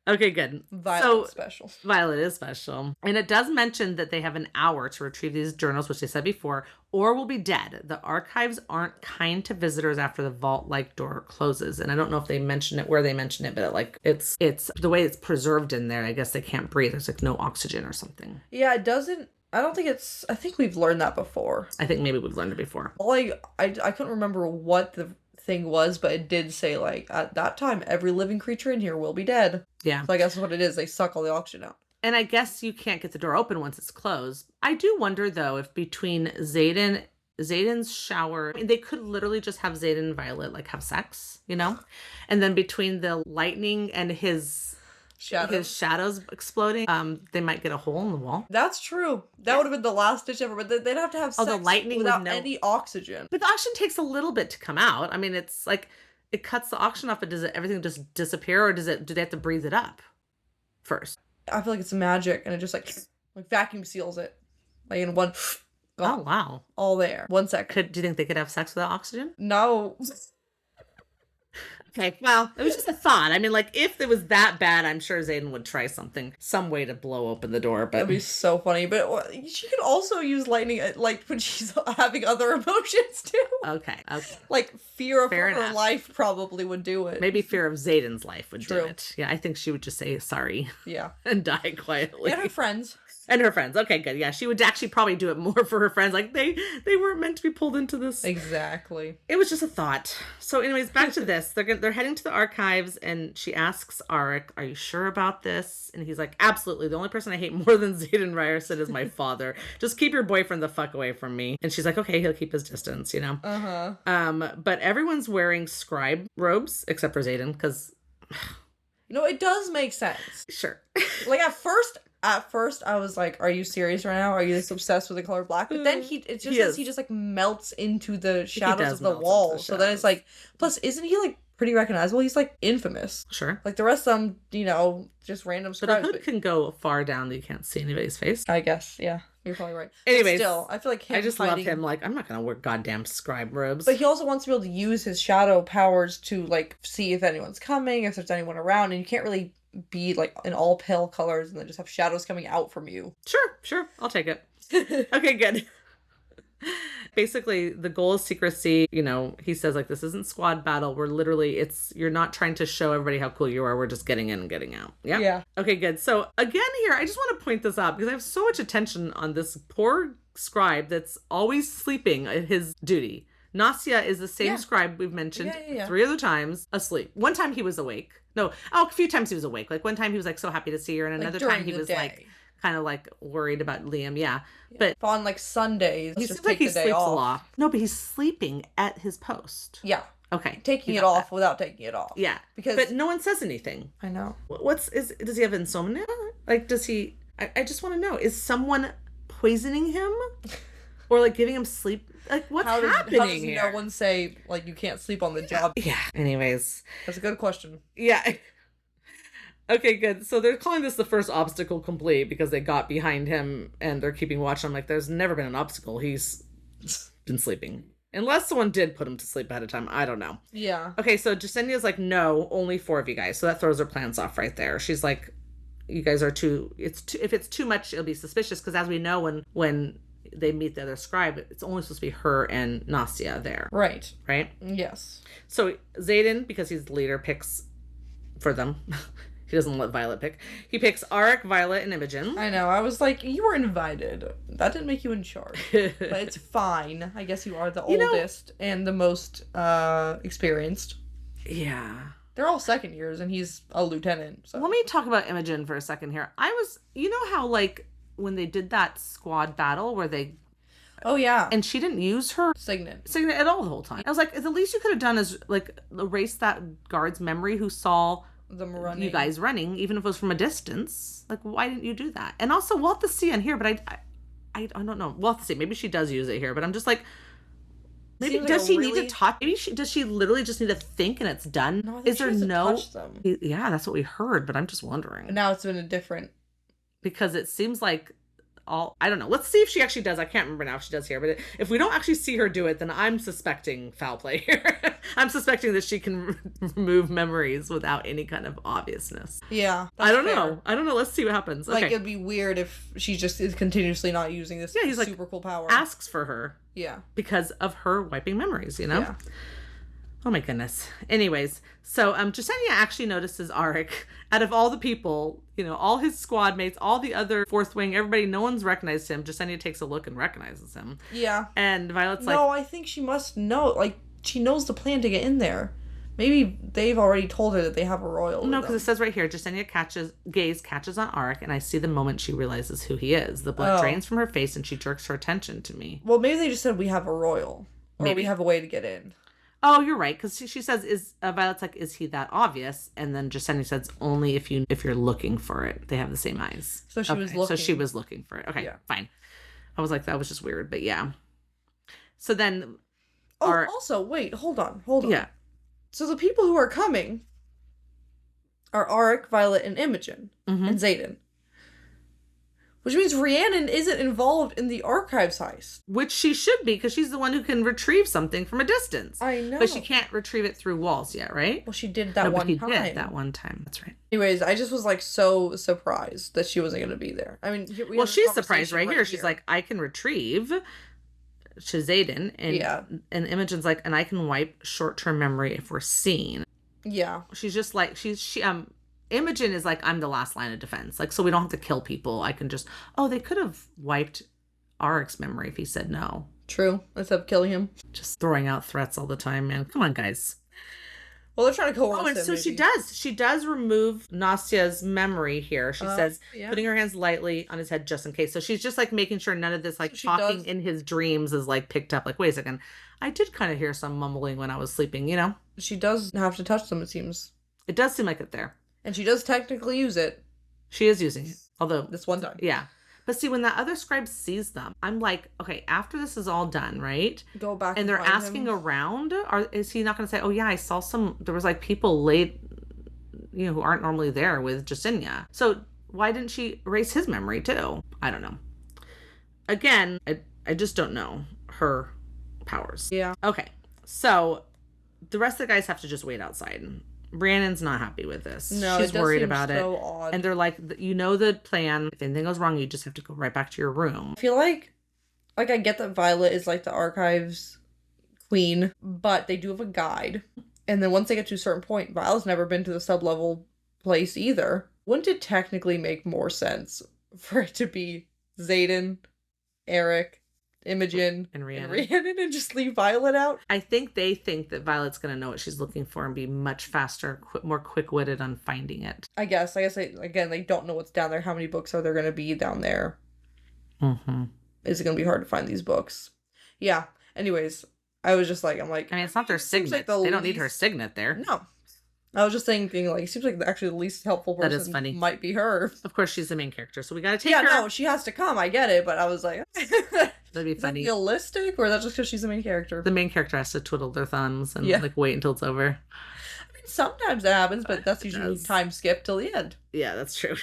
Okay, good. Violet's special. Violet is special. And it does mention that they have an hour to retrieve these journals, which they said before, or will be dead. The archives aren't kind to visitors after the vault-like door closes. And I don't know if they mention it, where they mention it, but it's the way it's preserved in there. I guess they can't breathe. There's like no oxygen or something. Yeah, it doesn't... I think we've learned that before. I think maybe we've learned it before. I couldn't remember what the thing was, but it did say, like, at that time every living creature in here will be dead. Yeah, so I guess that's what it is. They suck all the oxygen out, and I guess you can't get the door open once it's closed. I do wonder though if between Xaden's shower, I mean, they could literally just have Xaden and Violet like have sex, you know, and then between the lightning and his shadows exploding, they might get a hole in the wall. That's true. That would have been the last ditch ever, but they'd have to have sex the lightning without any oxygen. But the oxygen takes a little bit to come out. I mean, it's like it cuts the oxygen off, but does everything just disappear, or do they have to breathe it up first? I feel like it's magic, and it just like vacuum seals it, like in one. Gone. Oh wow! All there. 1 second. Do you think they could have sex without oxygen? No. Okay, well, it was just a thought. I mean, like, if it was that bad, I'm sure Xaden would try some way to blow open the door, but... That'd be so funny, but she could also use lightning, like, when she's having other emotions, too. Okay. Like, fear of Fair her enough. life probably would do it. Maybe fear of Xaden's life would True. do it. Yeah, I think she would just say sorry. Yeah. And die quietly. And her friends. And her friends. Okay, good. Yeah, she would actually probably do it more for her friends. Like, they weren't meant to be pulled into this. Exactly. It was just a thought. So anyways, back to this. They're heading to the archives, and she asks Arik, are you sure about this? And he's like, absolutely. The only person I hate more than Xaden Ryerson is my father. Just keep your boyfriend the fuck away from me. And she's like, okay, he'll keep his distance, you know? Uh-huh. But everyone's wearing scribe robes, except for Xaden, because... You know, it does make sense. Sure. Like, at first I was like, are you serious right now? Are you this obsessed with the color black? But then he just like melts into the shadows of the wall. So then it's like, plus isn't he like pretty recognizable? He's like infamous. Sure. Like the rest of them, you know, just random scribes. But a hood can go far down that you can't see anybody's face. I guess, yeah. You're probably right. Anyways, still, I feel like him I just love him. Like, I'm not gonna wear goddamn scribe robes. But he also wants to be able to use his shadow powers to like see if anyone's coming, if there's anyone around, and you can't really be like in all pale colors and then just have shadows coming out from you. Sure. I'll take it. Okay, good. Basically, the goal is secrecy. You know, he says, like, this isn't squad battle. We're literally, you're not trying to show everybody how cool you are. We're just getting in and getting out. Yeah? Yeah. Okay, good. So, again here, I just want to point this out because I have so much attention on this poor scribe that's always sleeping at his duty. Nastia is the same scribe we've mentioned 3 other times, asleep. One time he was awake. A few times he was awake. Like, one time he was, like, so happy to see her, and another time he was, like, kind of, like, worried about Liam. Yeah. But on, like, Sundays, he seems like he sleeps a lot. No, but he's sleeping at his post. Yeah. Okay. Taking it off without taking it off. Yeah. But no one says anything. I know. Does he have insomnia? Like, does he... I just want to know, is someone poisoning him? Or, like, giving him sleep... Like, what's happening how does here? No one say, like, you can't sleep on the job? Yeah. Anyways. That's a good question. Yeah. Okay, good. So they're calling this the first obstacle complete because they got behind him and they're keeping watch. I'm like, there's never been an obstacle. He's been sleeping. Unless someone did put him to sleep ahead of time. I don't know. Yeah. Okay, so Jasenia's like, no, only 4 of you guys. So that throws her plans off right there. She's like, you guys are if it's too much, it'll be suspicious. Because as we know, when they meet the other scribe, it's only supposed to be her and Nastia there. Right. Right? Yes. So Xaden, because he's the leader, picks for them. He doesn't let Violet pick. He picks Arik, Violet, and Imogen. I know. I was like, you were invited. That didn't make you in charge. But it's fine. I guess you are the oldest and the most experienced. Yeah. They're all second years and he's a lieutenant. So. Let me talk about Imogen for a second here. You know how, like, when they did that squad battle where they... Oh, yeah. And she didn't use her signet at all the whole time. I was like, the least you could have done is, like, erase that guard's memory who saw... you guys running, even if it was from a distance. Like, why didn't you do that? And also, we'll have to see on here, but I don't know. We'll have to see. Maybe she does use it here, but I'm just like, maybe does she need to talk? Maybe does she literally just need to think and it's done? No, is there no? Touch them. Yeah, that's what we heard, but I'm just wondering. Now it's been a different, because it seems like I don't know. Let's see if she actually does. I can't remember now if she does here, but if we don't actually see her do it, then I'm suspecting foul play here. I'm suspecting that she can remove memories without any kind of obviousness. Yeah. I don't know. Let's see what happens. Like, okay. It'd be weird if she just is continuously not using this he's super like, cool power. Asks for her. Yeah. Because of her wiping memories, you know? Yeah. Oh my goodness. Anyways, so Jasenia actually notices Arik. Out of all the people, you know, all his squad mates, all the other fourth wing, everybody, no one's recognized him. Jasenia takes a look and recognizes him. Yeah. And Violet's like... No, I think she must know. Like, she knows the plan to get in there. Maybe they've already told her that they have a royal. No, because it says right here, Jasenia's gaze catches on Arik, and I see the moment she realizes who he is. The blood drains from her face, and she jerks her attention to me. Well, maybe they just said we have a royal. Or we have a way to get in. Oh, you're right, because she says, Violet's like, is he that obvious? And then Jasenia says, only if you're looking for it. They have the same eyes. So she was looking. So she was looking for it. Okay, fine. I was like, that was just weird, but yeah. So then... also, wait, hold on. Yeah. So the people who are coming are Arik, Violet, and Imogen, and Xaden. Which means Rhiannon isn't involved in the archives heist. Which she should be, because she's the one who can retrieve something from a distance. I know. But she can't retrieve it through walls yet, right? Well, she did that one time. Did that one time. That's right. Anyways, I just was like so surprised that she wasn't going to be there. I mean, well, she's surprised right here. She's like, I can retrieve to Xaden, and Imogen's like, and I can wipe short-term memory if we're seen. Yeah. She's just like, Imogen is like, I'm the last line of defense. Like, so we don't have to kill people. I can just, they could have wiped Arik's memory if he said no. True. Instead of killing him. Just throwing out threats all the time, man. Come on, guys. Well, they're trying to coerce him. Oh, and so she does. She does remove Nastia's memory here. She says, putting her hands lightly on his head just in case. So she's just like making sure none of this like talking in his dreams is like picked up. Like, wait a second. I did kind of hear some mumbling when I was sleeping, you know? She does have to touch them, it seems. It does seem like it there. And she does technically use it. She is using it. Although. This one time. Yeah. But see, when that other scribe sees them, I'm like, okay, after this is all done, right? Go back and they're asking around. Is he not going to say, oh yeah, I saw there was like people late, who aren't normally there with Jesinia. So why didn't she erase his memory too? I don't know. Again, I just don't know her powers. Yeah. Okay. So the rest of the guys have to just wait outside. Brandon's not happy with this. No, she's worried about it. Odd. And they're like, the plan. If anything goes wrong, you just have to go right back to your room. I feel like I get that Violet is like the archives queen, but they do have a guide. And then once they get to a certain point, Violet's never been to the sub-level place either. Wouldn't it technically make more sense for it to be Xaden, Eric, Imogen, and Rhiannon, and just leave Violet out? I think they think that Violet's going to know what she's looking for and be much faster, more quick-witted on finding it. I guess they don't know what's down there. How many books are there going to be down there? Mm-hmm. Is it going to be hard to find these books? Yeah. Anyways, I was just like, I mean, it's not their signet. Like they don't need her signet there. No. I was just thinking, like, it seems like actually the least helpful person that is funny. Might be her. Of course, she's the main character, so we got to take her. Yeah, no, she has to come. I get it, but I was like, that'd be funny. Is that realistic, or is that just because she's the main character? The main character has to twiddle their thumbs and like wait until it's over. I mean, sometimes that happens, but that's usually time skip till the end. Yeah, that's true.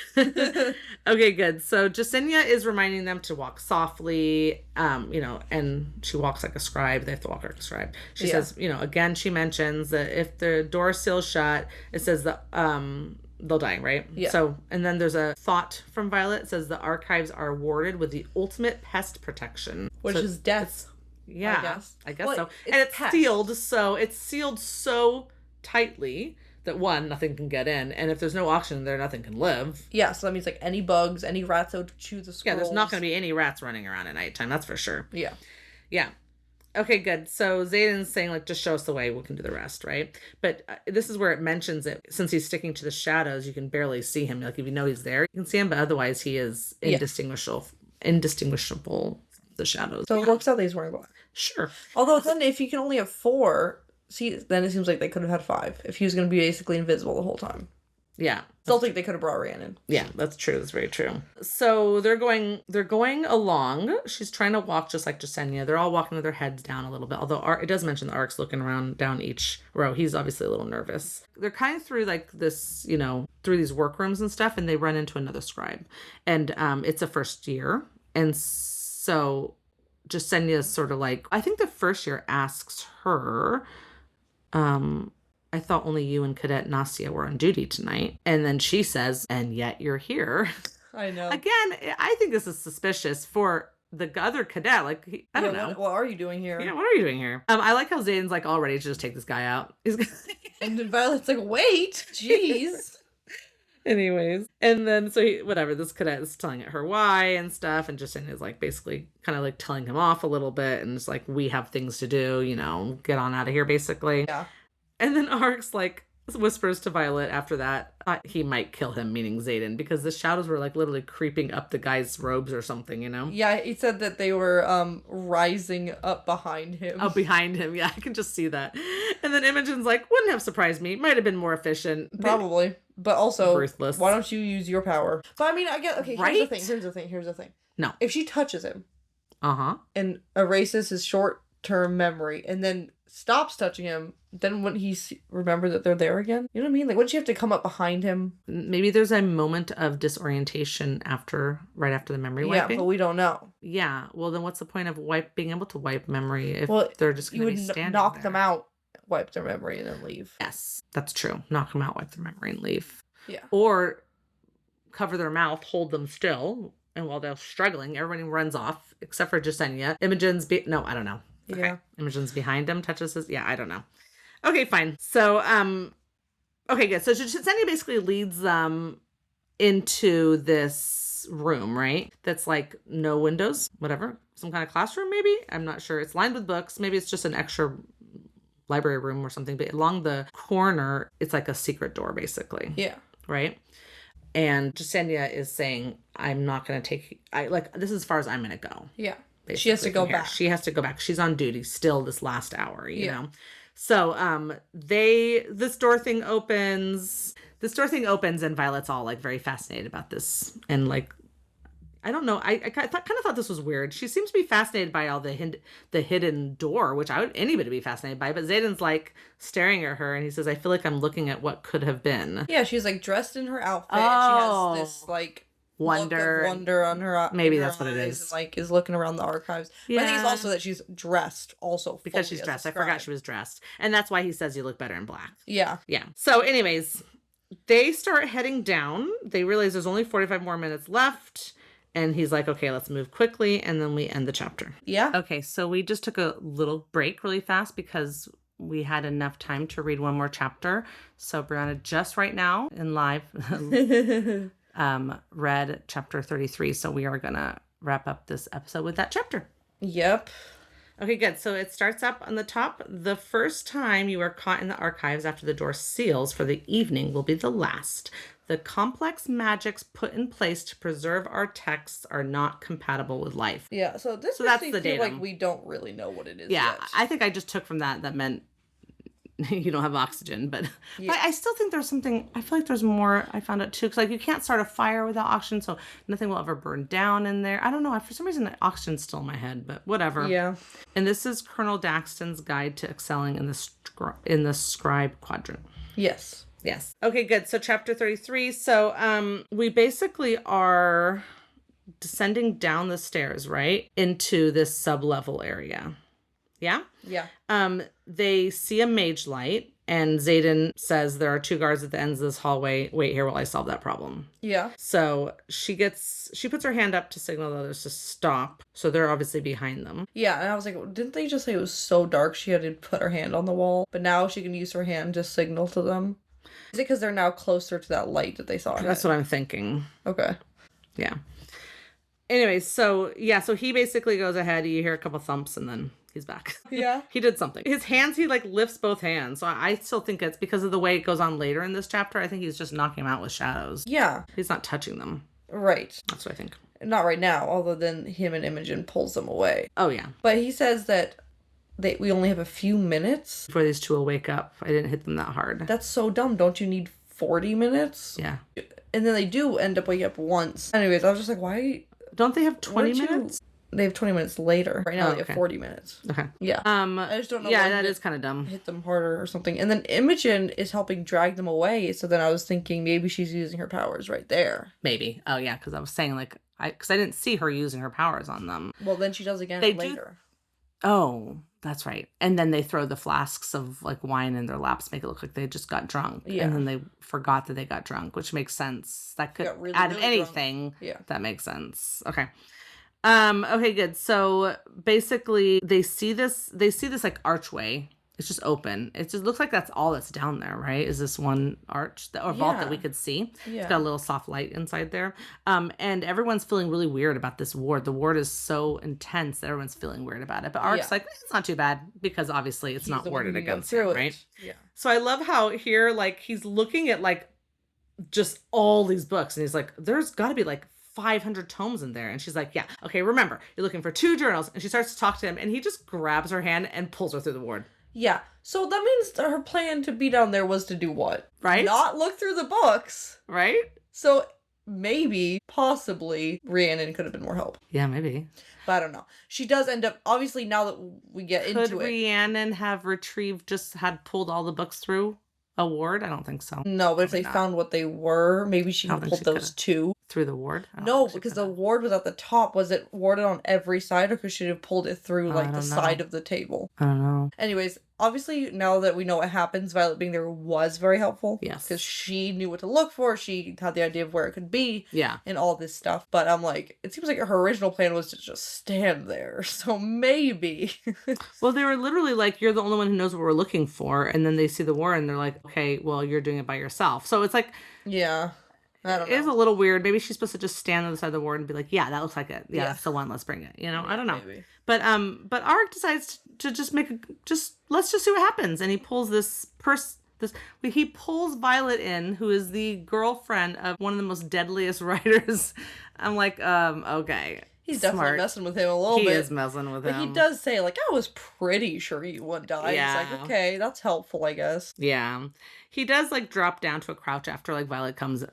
Okay, good. So Jesinia is reminding them to walk softly, and she walks like a scribe. They have to walk like a scribe. She says, again, she mentions that if the door seals shut, it says that they'll die, right? Yeah. So, and then there's a thought from Violet. It says the archives are warded with the ultimate pest protection. Which is death. Yeah, I guess so. And it's sealed, so it's sealed so tightly that nothing can get in, and if there's no oxygen there, nothing can live. Yeah, so that means like any bugs, any rats that would chew the scrolls. Yeah, there's not going to be any rats running around at nighttime, that's for sure. Yeah. Okay, good. So Xaden's saying, like, just show us the way, we can do the rest, right? But this is where it mentions it. Since he's sticking to the shadows, you can barely see him. Like, if you know he's there, you can see him, but otherwise he is indistinguishable from the shadows. So it works out that he's wearing black. Sure. Although then if you can only have 4... See, then it seems like they could have had 5 if he was going to be basically invisible the whole time. Yeah. Still think they could have brought Rhiannon. Yeah, that's true. That's very true. So they're going along. She's trying to walk just like Jesinia. They're all walking with their heads down a little bit. Although it does mention the Arik's looking around down each row. He's obviously a little nervous. They're kind of through like this, through these workrooms and stuff, and they run into another scribe. And it's a first year. And so Jesinia is sort of like, I think the first year asks her, I thought only you and Cadet Nastia were on duty tonight. And then she says, and yet you're here. I know. Again, I think this is suspicious for the other cadet. Like, I don't know. What are you doing here? Yeah, what are you doing here? I like how Xaden's like all ready to just take this guy out. And then Violet's like, wait, jeez. Anyways, and then so this cadet is telling her why and stuff, and Jesinia is like basically kind of like telling him off a little bit, and it's like, we have things to do, get on out of here, basically. Yeah. And then Arik's like whispers to Violet after that he might kill him, meaning Xaden, because the shadows were like literally creeping up the guy's robes or something, Yeah, he said that they were rising up behind him. Oh, behind him. Yeah, I can just see that. And then Imogen's like, wouldn't have surprised me. Might have been more efficient. Probably. But also, ruthless. Why don't you use your power? But I mean, I get, okay, right? Here's the thing. No. If she touches him. Uh-huh. And erases his short-term memory and then stops touching him, then when he remember that they're there again, you know what I mean? Like, wouldn't she have to come up behind him? Maybe there's a moment of disorientation right after the memory wiping. Yeah, but we don't know. Yeah, well, then what's the point of being able to wipe memory if they're just going to be standing knock there? them out, wipe their memory, and then leave. Yes, that's true. Knock them out, wipe their memory, and leave. Yeah. Or cover their mouth, hold them still, and while they're struggling, everybody runs off, except for Jesinia. Imogen's no, I don't know. Okay. Yeah. Imogen's behind him, touches his... Yeah, I don't know. Okay, fine. So, okay, good. So Jesinia basically leads them into this room, right? That's like no windows, whatever. Some kind of classroom, maybe? I'm not sure. It's lined with books. Maybe it's just an extra library room or something. But along the corner, it's like a secret door, basically. Yeah. Right? And Jesinia is saying, I'm not going to this is as far as I'm going to go. Yeah. She has to go back. She has to go back. She's on duty still this last hour, you know? So, this door thing opens and Violet's all like very fascinated about this. And like, I don't know. I kind of thought this was weird. She seems to be fascinated by all the hidden door, which anybody be fascinated by. But Xaden's like staring at her and he says, I feel like I'm looking at what could have been. Yeah, she's like dressed in her outfit. Oh. And she has this like wonder on her maybe that's what it is, and like is looking around the archives. Yeah. But I think it's also that she's dressed also because she's dressed. I forgot she was dressed, and that's why he says you look better in black. Yeah. So anyways, they start heading down. They realize there's only 45 more minutes left, and he's like, okay, let's move quickly, and then we end the chapter. Yeah. Okay, so we just took a little break really fast we had enough time to read one more chapter. So Brianna just right now in live read chapter 33. So we are going to wrap up this episode with that chapter. Yep. Okay, good. So it starts up on the top. The first time you are caught in the archives after the door seals for the evening will be the last. The complex magics put in place to preserve our texts are not compatible with life. Yeah, so that's the datum. Like we don't really know what it is yet. I think I just took from that meant you don't have oxygen, but I still think there's something. I feel like there's more. I found out too, because like you can't start a fire without oxygen, so nothing will ever burn down in there. I don't know. For some reason, the oxygen's still in my head, but whatever. Yeah. And this is Colonel Daxton's guide to excelling in the scribe quadrant. Yes. Yes. Okay, good. So chapter 33. So we basically are descending down the stairs, right, into this sub-level area. Yeah? Yeah. They see a mage light, and Xaden says there are 2 guards at the ends of this hallway. Wait here while I solve that problem. Yeah. So she puts her hand up to signal the others to stop. So they're obviously behind them. Yeah, and I was like, didn't they just say it was so dark she had to put her hand on the wall? But now she can use her hand to signal to them. Is it because they're now closer to that light that they saw? That's what I'm thinking. Okay. Yeah. Anyways, so he basically goes ahead. You hear a couple thumps and then he's back. Yeah. He did something. His hands, he like lifts both hands. So I still think it's because of the way it goes on later in this chapter. I think he's just knocking them out with shadows. Yeah. He's not touching them. Right. That's what I think. Not right now, although then him and Imogen pulls them away. Oh, yeah. But he says that we only have a few minutes before these 2 will wake up. I didn't hit them that hard. That's so dumb. Don't you need 40 minutes? Yeah. And then they do end up waking up once. Anyways, I was just like, why? Don't they have 20 minutes? They have 20 minutes later. Right now they have 40 minutes. Okay. Yeah. I just don't know. Yeah, that is kind of dumb. Hit them harder or something. And then Imogen is helping drag them away. So then I was thinking maybe she's using her powers right there. Maybe. Oh, yeah. Because I was saying because I didn't see her using her powers on them. Well, then she does again later. Oh, that's right. And then they throw the flasks of like wine in their laps, make it look like they just got drunk. Yeah. And then they forgot that they got drunk, which makes sense. That could add anything. Drunk. Yeah. That makes sense. Okay. Okay, good. So basically they see this like archway. It's just open. It just looks like that's all that's down there, right? Is this one arch or vault that we could see? Yeah. It's got a little soft light inside there. And everyone's feeling really weird about this ward. The ward is so intense that everyone's feeling weird about it. But Ark's like, it's not too bad because obviously it's not warded against him, right? Yeah. So I love how here, like, he's looking at like just all these books and he's like, there's got to be like 500 tomes in there. And she's like, yeah, okay, remember, you're looking for 2 journals. And she starts to talk to him and he just grabs her hand and pulls her through the ward. Yeah. So that means that her plan to be down there was to do what? Right? Not look through the books. Right? So maybe, possibly, Rhiannon could have been more help. Yeah, maybe. But I don't know. She does end up, obviously, now that we get into it. Could Rhiannon have had pulled all the books through a ward? I don't think so. No, but if they found what they were, maybe she could have pulled those two. Through the ward? No, because the ward was at the top. Was it warded on every side, or could she have pulled it through, like, the side of the table? I don't know. Anyways, obviously, now that we know what happens, Violet being there was very helpful. Yes. Because she knew what to look for. She had the idea of where it could be. Yeah. And all this stuff. But I'm like, it seems like her original plan was to just stand there. So maybe. Well, they were literally like, you're the only one who knows what we're looking for. And then they see the war and they're like, okay, well, you're doing it by yourself. So it's like... Yeah. I don't know. It is a little weird. Maybe she's supposed to just stand on the side of the ward and be like, yeah, that looks like it. Yeah, that's the one. Let's bring it. You know, I don't know. Maybe. But Arik decides to just let's just see what happens. And he pulls he pulls Violet in, who is the girlfriend of one of the most deadliest writers. I'm like, okay. He's definitely messing with him a little bit. He is messing with him. But he does say, like, I was pretty sure you wouldn't die. Yeah. It's like, okay, that's helpful, I guess. Yeah. He does, like, drop down to a crouch after, like, Violet comes,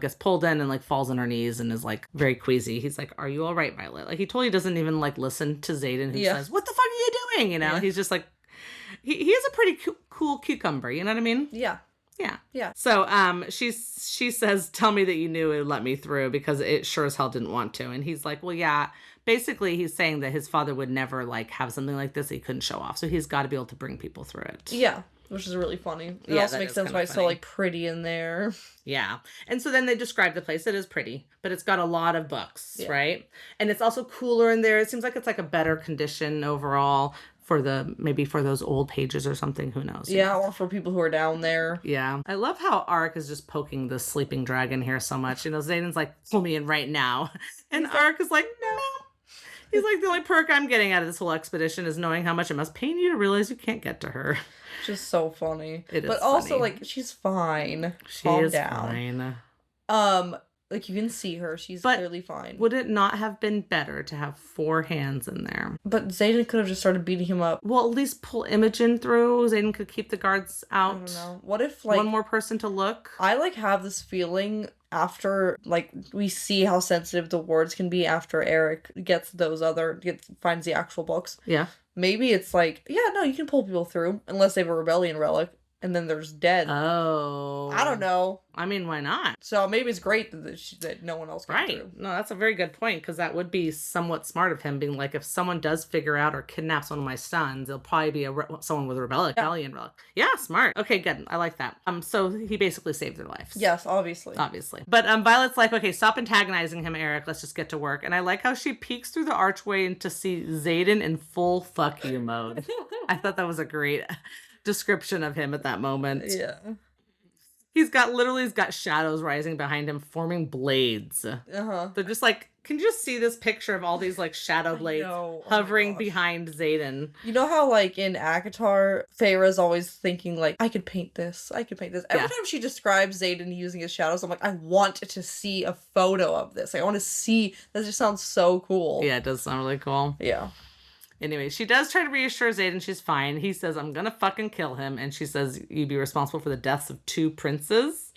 gets pulled in and, like, falls on her knees and is, like, very queasy. He's like, are you all right, Violet? Like, he totally doesn't even, like, listen to Xaden, who says, what the fuck are you doing? Yeah. He's just, like, he is a pretty cool cucumber, you know what I mean? Yeah. Yeah. Yeah. So she says, tell me that you knew it would let me through because it sure as hell didn't want to. And he's like, well, yeah. Basically, he's saying that his father would never, like, have something like this that he couldn't show off. So he's got to be able to bring people through it. Yeah. Which is really funny. It also makes sense why it's so, like, pretty in there. Yeah. And so then they describe the place. It is pretty, but it's got a lot of books, right? And it's also cooler in there. It seems like it's, like, a better condition overall maybe for those old pages or something. Who knows? Yeah, or for people who are down there. Yeah. I love how Arik is just poking the sleeping dragon here so much. Xaden's like, pull me in right now. And Arik is like, no. He's like, the only perk I'm getting out of this whole expedition is knowing how much it must pain you to realize you can't get to her. Just so funny. It is But also, like, she's fine. Calm down. Fine. Like, you can see her. She's clearly fine. Would it not have been better to have 4 hands in there? But Xaden could have just started beating him up. Well, at least pull Imogen through. Xaden could keep the guards out. I don't know. What if, like... one more person to look? I, like, have this feeling after, like, we see how sensitive the wards can be after Eric finds the actual books. Yeah. Maybe it's like, yeah, no, you can pull people through unless they have a rebellion relic. And then there's dead. Oh. I don't know. I mean, why not? So maybe it's great that no one else came through. No, that's a very good point, because that would be somewhat smart of him, being like, if someone does figure out or kidnaps one of my sons, it'll probably be someone with a rebellion relic. Yeah, smart. Okay, good. I like that. So he basically saved their lives. Yes, obviously. But Violet's like, okay, stop antagonizing him, Eric. Let's just get to work. And I like how she peeks through the archway and to see Xaden in full fuck you mode. I thought that was a great description of him at that moment. Yeah. He's got shadows rising behind him, forming blades. Uh-huh. They're just like, can you just see this picture of all these, like, shadow blades hovering behind Xaden? You know how, like, in ACOTAR, Feyre's always thinking, like, I could paint this. Every time she describes Xaden using his shadows, I'm like, I want to see a photo of this. I want to see... That just sounds so cool. Yeah, it does sound really cool. Yeah. Anyway, she does try to reassure Xaden she's fine. He says, I'm gonna fucking kill him. And she says, you'd be responsible for the deaths of 2 princes.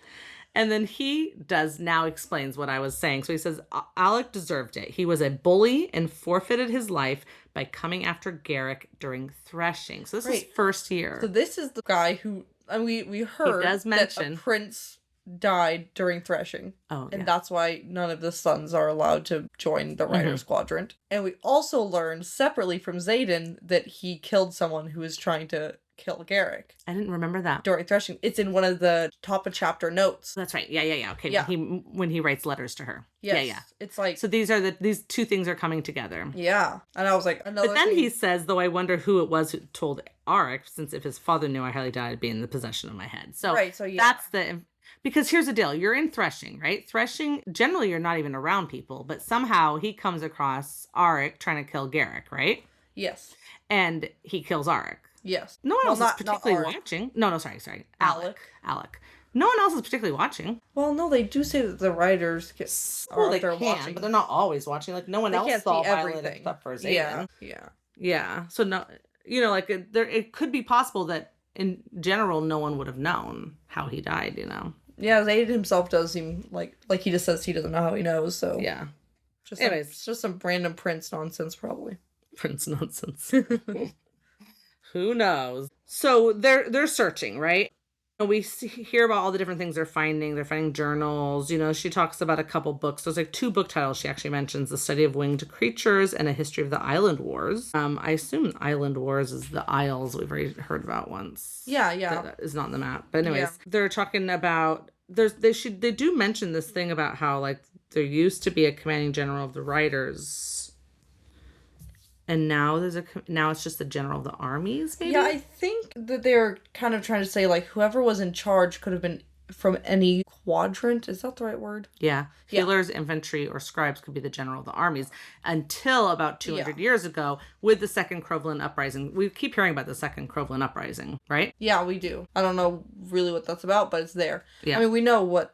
And then he explains what I was saying. So he says, Alec deserved it. He was a bully and forfeited his life by coming after Garrick during threshing. So this is first year. So this is the guy who, and we heard that a prince died during threshing. Oh, and that's why none of the sons are allowed to join the Riders Quadrant. And we also learned separately from Xaden that he killed someone who was trying to kill Garrick. I didn't remember that. During threshing. It's in one of the top of chapter notes. That's right. Yeah. Okay. Yeah. When he writes letters to her. Yes. Yeah. It's like... So these 2 things are coming together. Yeah. And I was like, But then he says, though I wonder who it was who told Arik, since if his father knew I highly doubt it'd be in the possession of my head. So, that's the... Because here's the deal. You're in threshing, right? Threshing, generally you're not even around people, but somehow he comes across Arik trying to kill Garrick, right? Yes. And he kills Arik. Yes. No one else is particularly watching. No, sorry. Alec. No one else is particularly watching. Well, no, they do say that the writers watching, but they're not always watching. Like, no one else saw Violet except for Xaden. Yeah. So, no, like, it could be possible that in general, no one would have known how he died, Yeah, Xaden himself does seem like he just says he doesn't know how he knows, so. Yeah. Just some random Prince nonsense, probably. Prince nonsense. Who knows? So they're searching, right? We hear about all the different things they're finding. They're finding journals. You know, she talks about a couple books. There's like 2 book titles she actually mentions: The Study of Winged Creatures and A History of the Island Wars. I assume Island Wars is the Isles we've already heard about once. Yeah. That is not on the map. But anyways, they're talking about they do mention this thing about how like there used to be a commanding general of the Riders. And now it's just the general of the armies, maybe? Yeah, I think that they're kind of trying to say, like, whoever was in charge could have been from any quadrant. Is that the right word? Yeah. Healers, infantry, or scribes could be the general of the armies until about 200 years ago with the Second Crowland Uprising. We keep hearing about the Second Crowland Uprising, right? Yeah, we do. I don't know really what that's about, but it's there. Yeah. I mean, we know what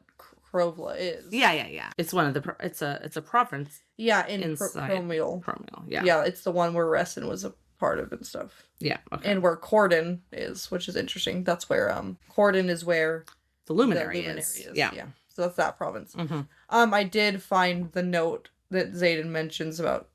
Krovla is. Yeah. It's one of the it's a province. Yeah, in Promiel. Yeah. Yeah, it's the one where Reston was a part of and stuff. Yeah. Okay. And where Corden is, which is interesting. That's where Corden is where the Luminary is. Yeah. So that's that province. Mm-hmm. I did find the note that Xaden mentions about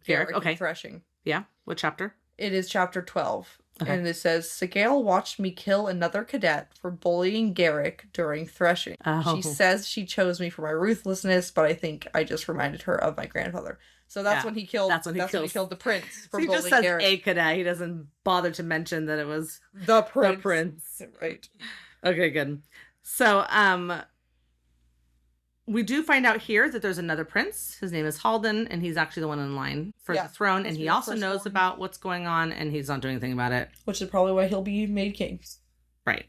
Garrick and threshing. Yeah. What chapter? It is chapter 12. Okay. And it says, Sgaeyl watched me kill another cadet for bullying Garrick during threshing. Oh. She says she chose me for my ruthlessness, but I think I just reminded her of my grandfather. So that's when he killed. That's when he killed the prince for bullying Garrick. He just says a cadet. He doesn't bother to mention that it was the prince. Right. Okay. Good. So, we do find out here that there's another prince. His name is Halden, and he's actually the one in line for the throne. And he also knows about what's going on, and he's not doing anything about it. Which is probably why he'll be made king. Right.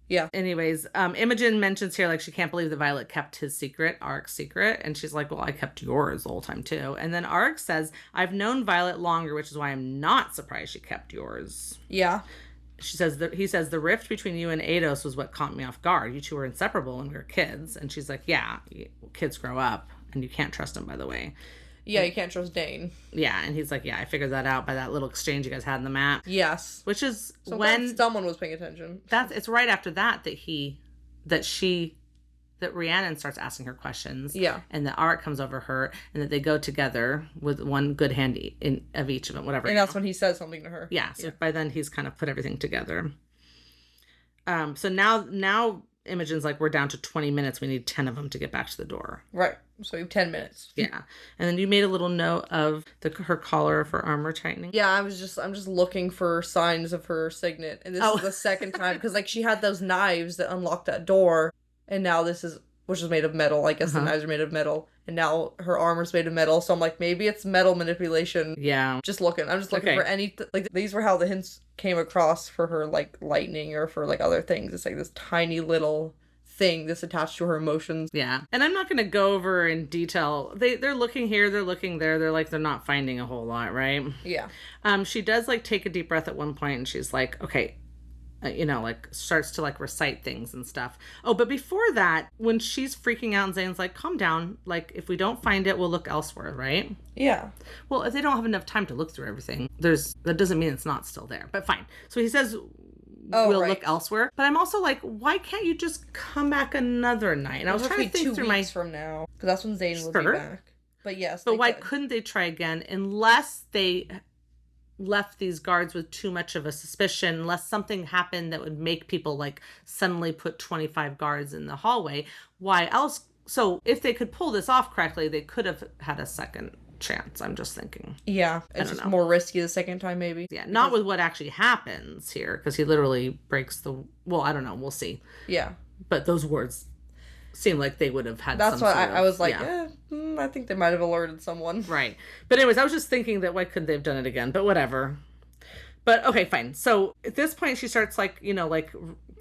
Yeah. Anyways, Imogen mentions here, like, she can't believe that Violet kept his secret, Aric's secret. And she's like, well, I kept yours the whole time, too. And then Aric says, I've known Violet longer, which is why I'm not surprised she kept yours. Yeah. He says the rift between you and Ados was what caught me off guard. You two were inseparable when we were kids. And she's like, yeah, kids grow up and you can't trust them, by the way. Yeah, you can't trust Dane. Yeah, and he's like, yeah, I figured that out by that little exchange you guys had in the map. Yes. Which is so when someone was paying attention. It's right after that that Rhiannon starts asking her questions. Yeah. And that Aric comes over her and that they go together with one good hand of each of them, whatever. And that's when he says something to her. Yeah. So by then he's kind of put everything together. So now Imogen's like, we're down to 20 minutes. We need 10 of them to get back to the door. Right. So we have 10 minutes. Yeah. And then you made a little note of her collar for armor tightening. Yeah, I'm just looking for signs of her signet. And this is the second time. Because, like, she had those knives that unlocked that door. And now this is, which is made of metal. I guess the knives are made of metal. And now her armor's made of metal. So I'm like, maybe it's metal manipulation. Yeah. I'm just looking for any, like, these were how the hints came across for her, like, lightning or for, like, other things. It's like this tiny little thing that's attached to her emotions. Yeah. And I'm not going to go over in detail. They're looking here, they're looking there. They're like, they're not finding a whole lot, right? Yeah. She does, like, take a deep breath at one point and she's like, okay, like, starts to, like, recite things and stuff. Oh, but before that, when she's freaking out and Zane's like, calm down. Like, if we don't find it, we'll look elsewhere, right? Yeah. Well, if they don't have enough time to look through everything, that doesn't mean it's not still there. But fine. So he says, we'll look elsewhere. But I'm also like, why can't you just come back another night? And I was trying to think through 2 weeks from now. Because that's when Zane will be back. But yes. But why couldn't they try again unless they left these guards with too much of a suspicion, unless something happened that would make people, like, suddenly put 25 guards in the hallway? Why else? So if they could pull this off correctly, they could have had a second chance. I'm just thinking. Yeah, it's just more risky the second time, maybe. Yeah, not with what actually happens here, because he literally breaks the. Well, I don't know. We'll see. Yeah, but those words seem like they would have had. That's why I was like, I think they might have alerted someone. Right, but anyways, I was just thinking that why couldn't they have done it again? But whatever. But okay, fine. So at this point, she starts, like, like,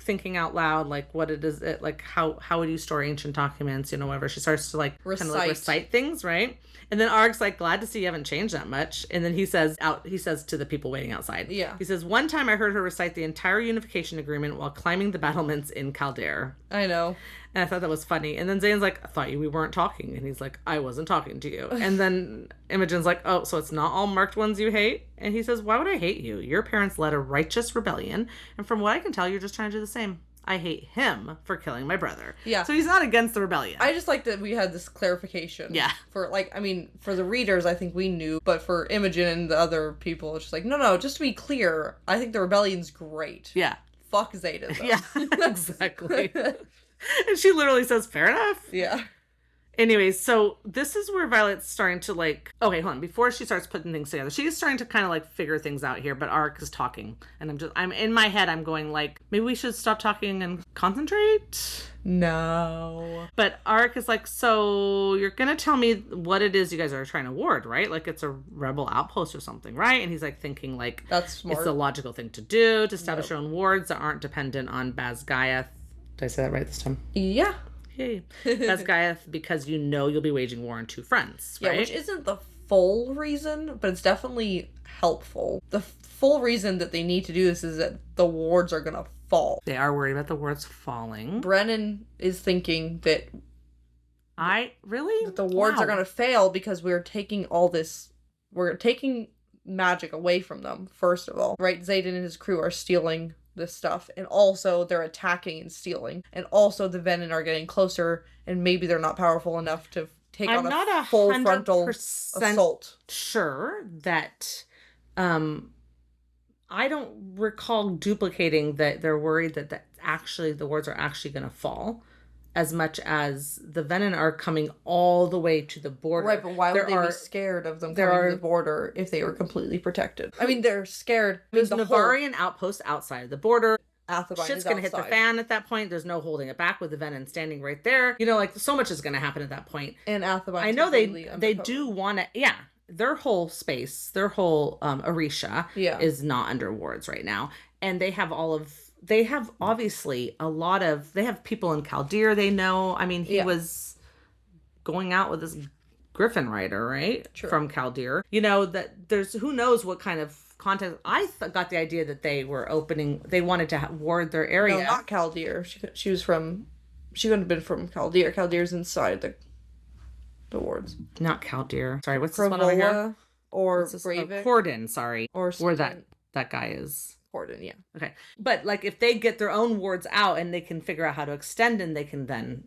thinking out loud, like, what it is, like, how would you store ancient documents, whatever. She starts to, like, kind of, like, recite things, right? And then Aric's like, glad to see you haven't changed that much. And then he says to the people waiting outside. Yeah. He says, one time I heard her recite the entire unification agreement while climbing the battlements in Kaldare. I know. And I thought that was funny. And then Zane's like, I thought we weren't talking. And he's like, I wasn't talking to you. And then Imogen's like, oh, so it's not all marked ones you hate? And he says, why would I hate you? Your parents led a righteous rebellion. And from what I can tell, you're just trying to do the same. I hate him for killing my brother. Yeah. So he's not against the rebellion. I just like that we had this clarification. Yeah. For, like, I mean, for the readers, I think we knew, but for Imogen and the other people, it's just like, no, just to be clear, I think the rebellion's great. Yeah. Fuck Zeta, though. Yeah, exactly. And she literally says, fair enough. Yeah. Anyways, so this is where Violet's starting to like, okay, hold on. Before she starts putting things together, she's starting to kind of like figure things out here, but Arik is talking. And I'm in my head, I'm going like, maybe we should stop talking and concentrate? No. But Arik is like, so you're going to tell me what it is you guys are trying to ward, right? Like it's a rebel outpost or something, right? And he's like thinking like, that's smart. It's a logical thing to do to establish your own wards that aren't dependent on Basgiath. Did I say that right this time? Yeah. Yay. Basgiath, because you know you'll be waging war on two fronts, right? Yeah, which isn't the full reason, but it's definitely helpful. The full reason that they need to do this is that the wards are gonna fall. They are worried about the wards falling. Brennan is thinking that that the wards are gonna fail because we're taking magic away from them, first of all. Right? Xaden and his crew are stealing this stuff, and also they're attacking and stealing, and also the Venin are getting closer, and maybe they're not powerful enough to take on a full frontal assault. Sure that I don't recall duplicating that they're worried that actually the wards are actually going to fall as much as the Venin are coming all the way to the border. Right, but why would they be scared of them coming to the border if they were completely protected? I mean, they're scared. There's Navarian outpost outside of the border. Athebyne Shit's going to hit the fan at that point. There's no holding it back with the Venin standing right there. You know, like, so much is going to happen at that point. And Athebyne. I know they do want to, yeah. Their whole space, their whole Orisha is not under wards right now. And they have obviously they have people in Kaldir they know. I mean, he was going out with this Griffin rider, right? True. From Kaldir. You know, that there's, who knows what kind of context. I got the idea that they wanted to ward their area. No, not Kaldir. She wouldn't have been from Kaldir. Kaldir's inside the wards. Not Kaldir. Sorry, what's this one over here? Or Breivik. Corden, sorry. Or where that guy is. Corden, yeah. Okay. But like if they get their own wards out and they can figure out how to extend, and they can then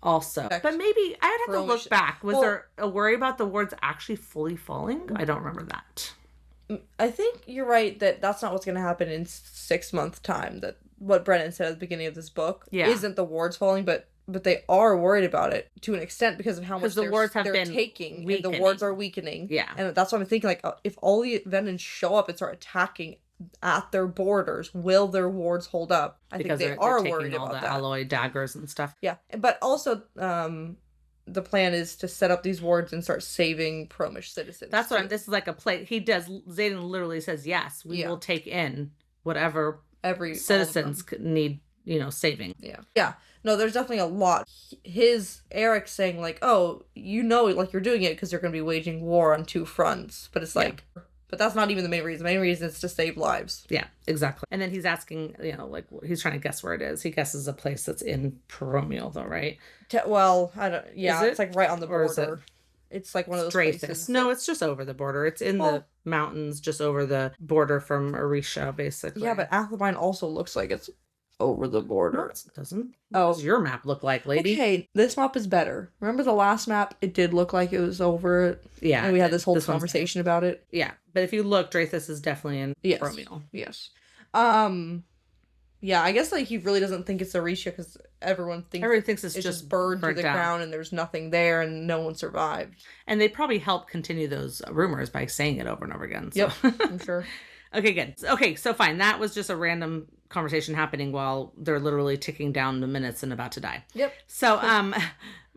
also. But maybe I'd have to look back. Was there a worry about the wards actually fully falling? I don't remember that. I think you're right that that's not what's going to happen in 6 months' time. That what Brennan said at the beginning of this book isn't the wards falling, but they are worried about it to an extent because of how much the wards have been taking. Weakening. And the wards are weakening. Yeah. And that's what I'm thinking, like, if all the Venins show up and start attacking at their borders, will their wards hold up? I think they are worried about that. Alloy daggers and stuff. Yeah. But also, the plan is to set up these wards and start saving Promish citizens. That's what this is like a play. Xaden literally says, yes, we will take in whatever citizens need, saving. Yeah. Yeah. No, there's definitely a lot. Arik saying like, oh, like you're doing it because you're going to be waging war on two fronts. But it's like, but that's not even the main reason. The main reason is to save lives. Yeah, exactly. And then he's asking, like he's trying to guess where it is. He guesses a place that's in Peromial though, right? Well, I don't, yeah, it's like right on the border. It's like one of those places. No, it's just over the border. It's in the mountains, just over the border from Orisha, basically. Yeah, but Athebyne also looks like it's over the border. No, it doesn't. What does your map look like, lady? Okay, this map is better. Remember the last map? It did look like it was over it. Yeah. And we had this whole conversation about it. Yeah. But if you look, Drathis is definitely in Peromial. Yes. Yeah, I guess like he really doesn't think it's Orisha because everyone thinks it's just burned to the ground and there's nothing there and no one survived. And they probably help continue those rumors by saying it over and over again. So. Yep, I'm sure. Okay, good. Okay, so fine. That was just a random conversation happening while they're literally ticking down the minutes and about to die. Yep. So,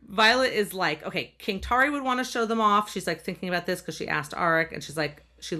Violet is like, okay, King Tari would want to show them off. She's like thinking about this because she asked Arik, and she's like, she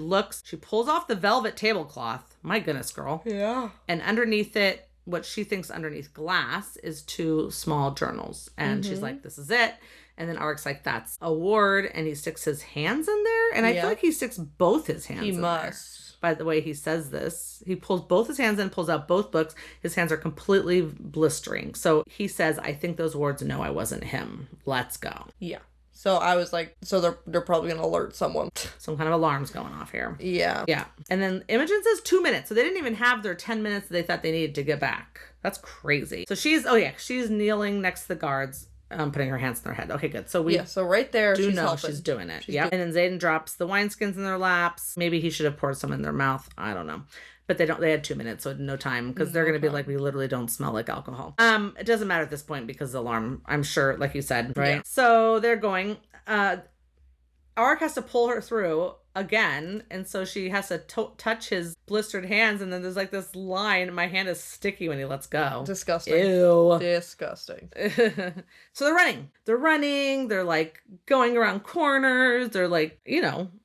pulls off the velvet tablecloth. My goodness, girl. Yeah. And underneath it, what she thinks underneath glass is 2 small journals. And she's like, this is it. And then Arik's like, that's a ward. And he sticks his hands in there. And I feel like he sticks both his hands in there. He must. By the way he says this, he pulls both his hands in, pulls out both books. His hands are completely blistering. So he says, I think those wards know I wasn't him. Let's go. Yeah. So I was like, so they're probably gonna alert someone. Some kind of alarm's going off here. Yeah. Yeah. And then Imogen says 2 minutes. So they didn't even have their 10 minutes that they thought they needed to get back. That's crazy. So she's kneeling next to the guards, putting her hands on their head. Okay, good. So so right there, she's helping. She's doing it. Yeah. And then Xaden drops the wineskins in their laps. Maybe he should have poured some in their mouth. I don't know. But they had 2 minutes, so no time, because they're going to be like, we literally don't smell like alcohol. It doesn't matter at this point because of the alarm, I'm sure, like you said, right? Yeah. So they're going, Arik has to pull her through again, and so she has to touch his blistered hands, and then there's like this line, my hand is sticky when he lets go. Disgusting. Ew. Disgusting. So they're running, they're like going around corners, they're like,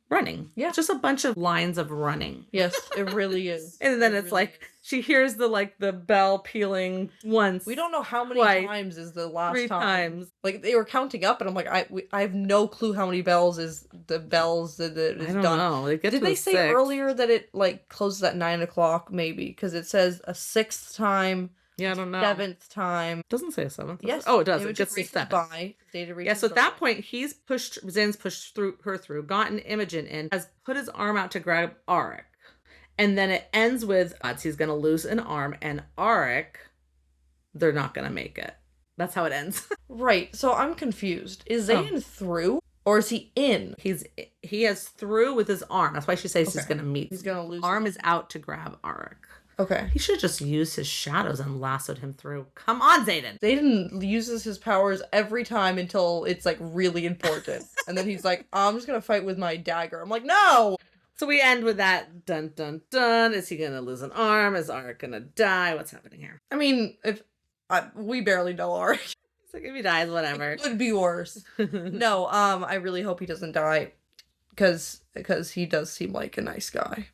running. Yeah. Just a bunch of lines of running. Yes, it really is. And then it's really like, she hears the bell pealing once. We don't know how many times is the last 3 times. Like, they were counting up, and I'm like, I have no clue how many bells is that is I don't done. know. Did they say 6. earlier that it, like, closes at 9 o'clock, maybe? Because it says a 6th time. Yeah, I don't know. 7th time. It doesn't say a 7th. Yes. Oh, it does. It gets to 7. Yeah, so at that point, Zane's pushed her through, gotten Imogen in, has put his arm out to grab Arik. And then it ends with, he's going to lose an arm, and Arik, they're not going to make it. That's how it ends. Right. So I'm confused. Is Zane through, or is he in? He has through with his arm. That's why she says he's going to meet. He's going to lose. Arm is out to grab Arik. Okay. He should just use his shadows and lassoed him through. Come on, Xaden. Xaden uses his powers every time until it's, like, really important. And then he's like, I'm just going to fight with my dagger. I'm like, no! So we end with that, dun, dun, dun. Is he going to lose an arm? Is Arik going to die? What's happening here? I mean, we barely know Arik. It's like, if he dies, whatever. It could be worse. No, I really hope he doesn't die. Because he does seem like a nice guy.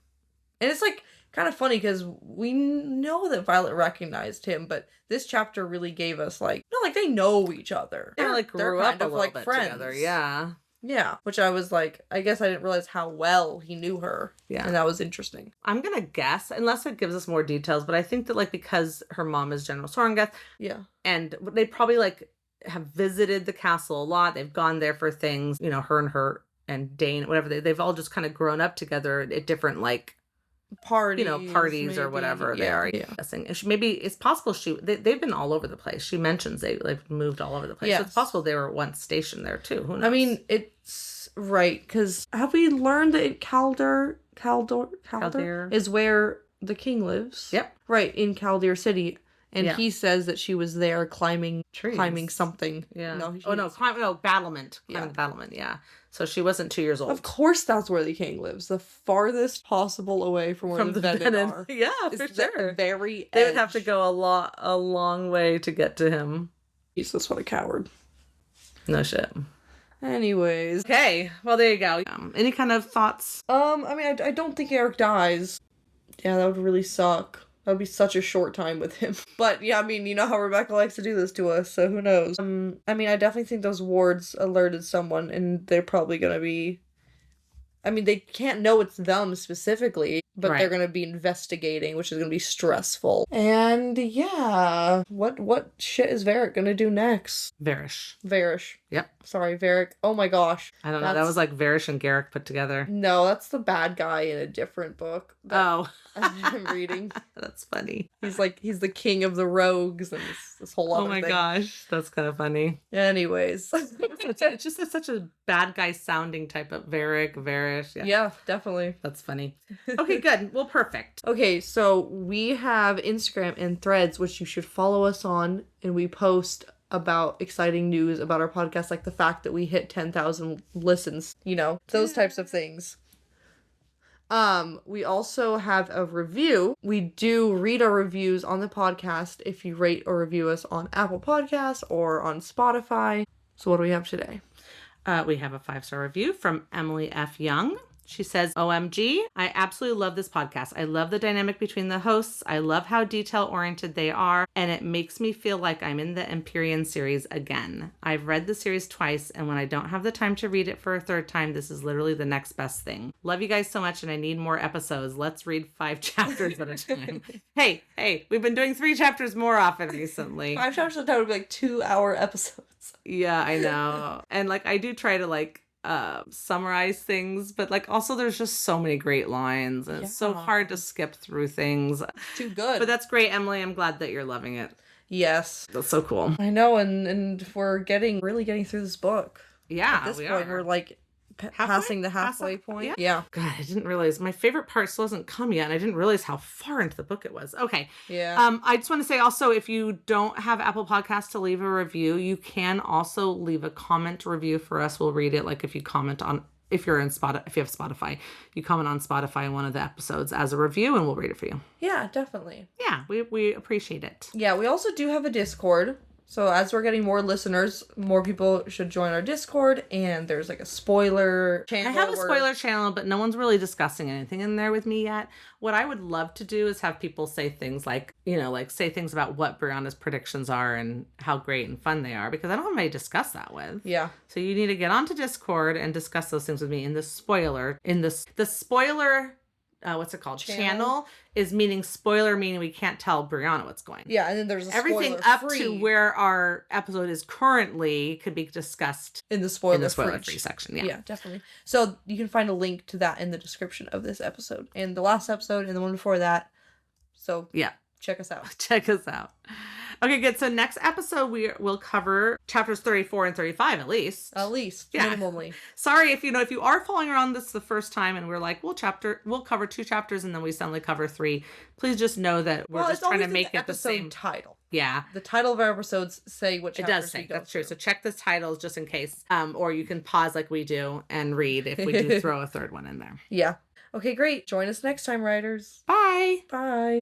And it's, like, kind of funny because we know that Violet recognized him, but this chapter really gave us they know each other. They're grew up a little bit friends together. Yeah. Yeah. Which I was like, I guess I didn't realize how well he knew her. Yeah. And that was interesting. I'm gonna guess, unless it gives us more details, but I think that because her mom is General Sorengeth. Yeah. And they probably have visited the castle a lot. They've gone there for things, her and Dane, whatever. They've all just kind of grown up together at different parties maybe, or whatever they are. Yeah. Maybe it's possible they've been all over the place. She mentions they've moved all over the place. Yes. So it's possible they were once stationed there too. Who knows? I mean, it's right, because have we learned that Kaldor is where the king lives? Yep. Right, in Kaldor City. And he says that she was there climbing trees. Climbing something. Yeah. Battlement. Climbing the battlement, yeah. So she wasn't 2 years old. Of course that's where the king lives. The farthest possible away from where the Venin are. Yeah, for sure. The very edge. They would have to go a long way to get to him. Jesus, what a coward. No shit. Anyways. Okay, well there you go. Any kind of thoughts? I mean, I don't think Arik dies. Yeah, that would really suck. That would be such a short time with him. But, yeah, I mean, you know how Rebecca likes to do this to us, so who knows? I mean, I definitely think those wards alerted someone, and they're probably gonna be... I mean, they can't know it's them specifically, but they're gonna be investigating, which is gonna be stressful. And, yeah... What shit is Varric gonna do next? Varish. Yep. Sorry, Varric. Oh my gosh. I don't know. That was like Varish and Garrick put together. No, that's the bad guy in a different book. I'm reading. That's funny. He's the king of the rogues and this whole other thing. Oh my gosh, that's kind of funny. Anyways. it's just such a bad guy sounding type of Varish. Yeah, definitely. That's funny. Okay, good. Well, perfect. Okay, so we have Instagram and Threads, which you should follow us on, and we post about exciting news about our podcast, like the fact that we hit 10,000 listens, those types of things. We also have a review. We do read our reviews on the podcast if you rate or review us on Apple Podcasts or on Spotify. So what do we have today? We have a 5-star review from Emily F. Young. She says, OMG, I absolutely love this podcast. I love the dynamic between the hosts. I love how detail-oriented they are, and it makes me feel like I'm in the Empyrean series again. I've read the series twice, and when I don't have the time to read it for a third time, this is literally the next best thing. Love you guys so much, and I need more episodes. Let's read 5 chapters at a time. Hey, we've been doing 3 chapters more often recently. 5 chapters at a time would be like 2-hour episodes. Yeah, I know. And like, I do try to like, summarize things, but like also there's just so many great lines and it's so hard to skip through things. Too good. But that's great, Emily. I'm glad that you're loving it. Yes. That's so cool. I know, and we're really getting through this book. Yeah, at this point we're like passing the halfway point. Yeah. God, I didn't realize my favorite part still hasn't come yet, and I didn't realize how far into the book it was. Okay. Yeah. I just want to say also, if you don't have Apple Podcasts to leave a review, you can also leave a comment review for us. We'll read it. Like if you comment on, if you have Spotify, you comment on Spotify in one of the episodes as a review, and we'll read it for you. Yeah, definitely. Yeah, we appreciate it. Yeah, we also do have a Discord. So as we're getting more listeners, more people should join our Discord, and there's like a spoiler channel. I have a spoiler channel, but no one's really discussing anything in there with me yet. What I would love to do is have people say things like, like say things about what Brianna's predictions are and how great and fun they are, because I don't have anybody to discuss that with. Yeah. So you need to get onto Discord and discuss those things with me the spoiler, what's it called? Channel is meaning spoiler, meaning we can't tell Brianna what's going on. Yeah, and then there's a everything up to where our episode is currently could be discussed in the spoiler free section. Yeah, definitely. So you can find a link to that in the description of this episode and the last episode and the one before that. So yeah, check us out. Check us out. Okay, good. So next episode we'll cover chapters 34 and 35 at least. Yeah. Minimally. Sorry if you are following around this the first time and we're like, we'll cover 2 chapters and then we suddenly cover 3. Please just know that we're just trying to make it the same title. Yeah. The title of our episodes say what chapters it does say. That's true. So check the titles just in case. Or you can pause like we do and read if we do throw a third one in there. Yeah. Okay, great. Join us next time, writers. Bye. Bye.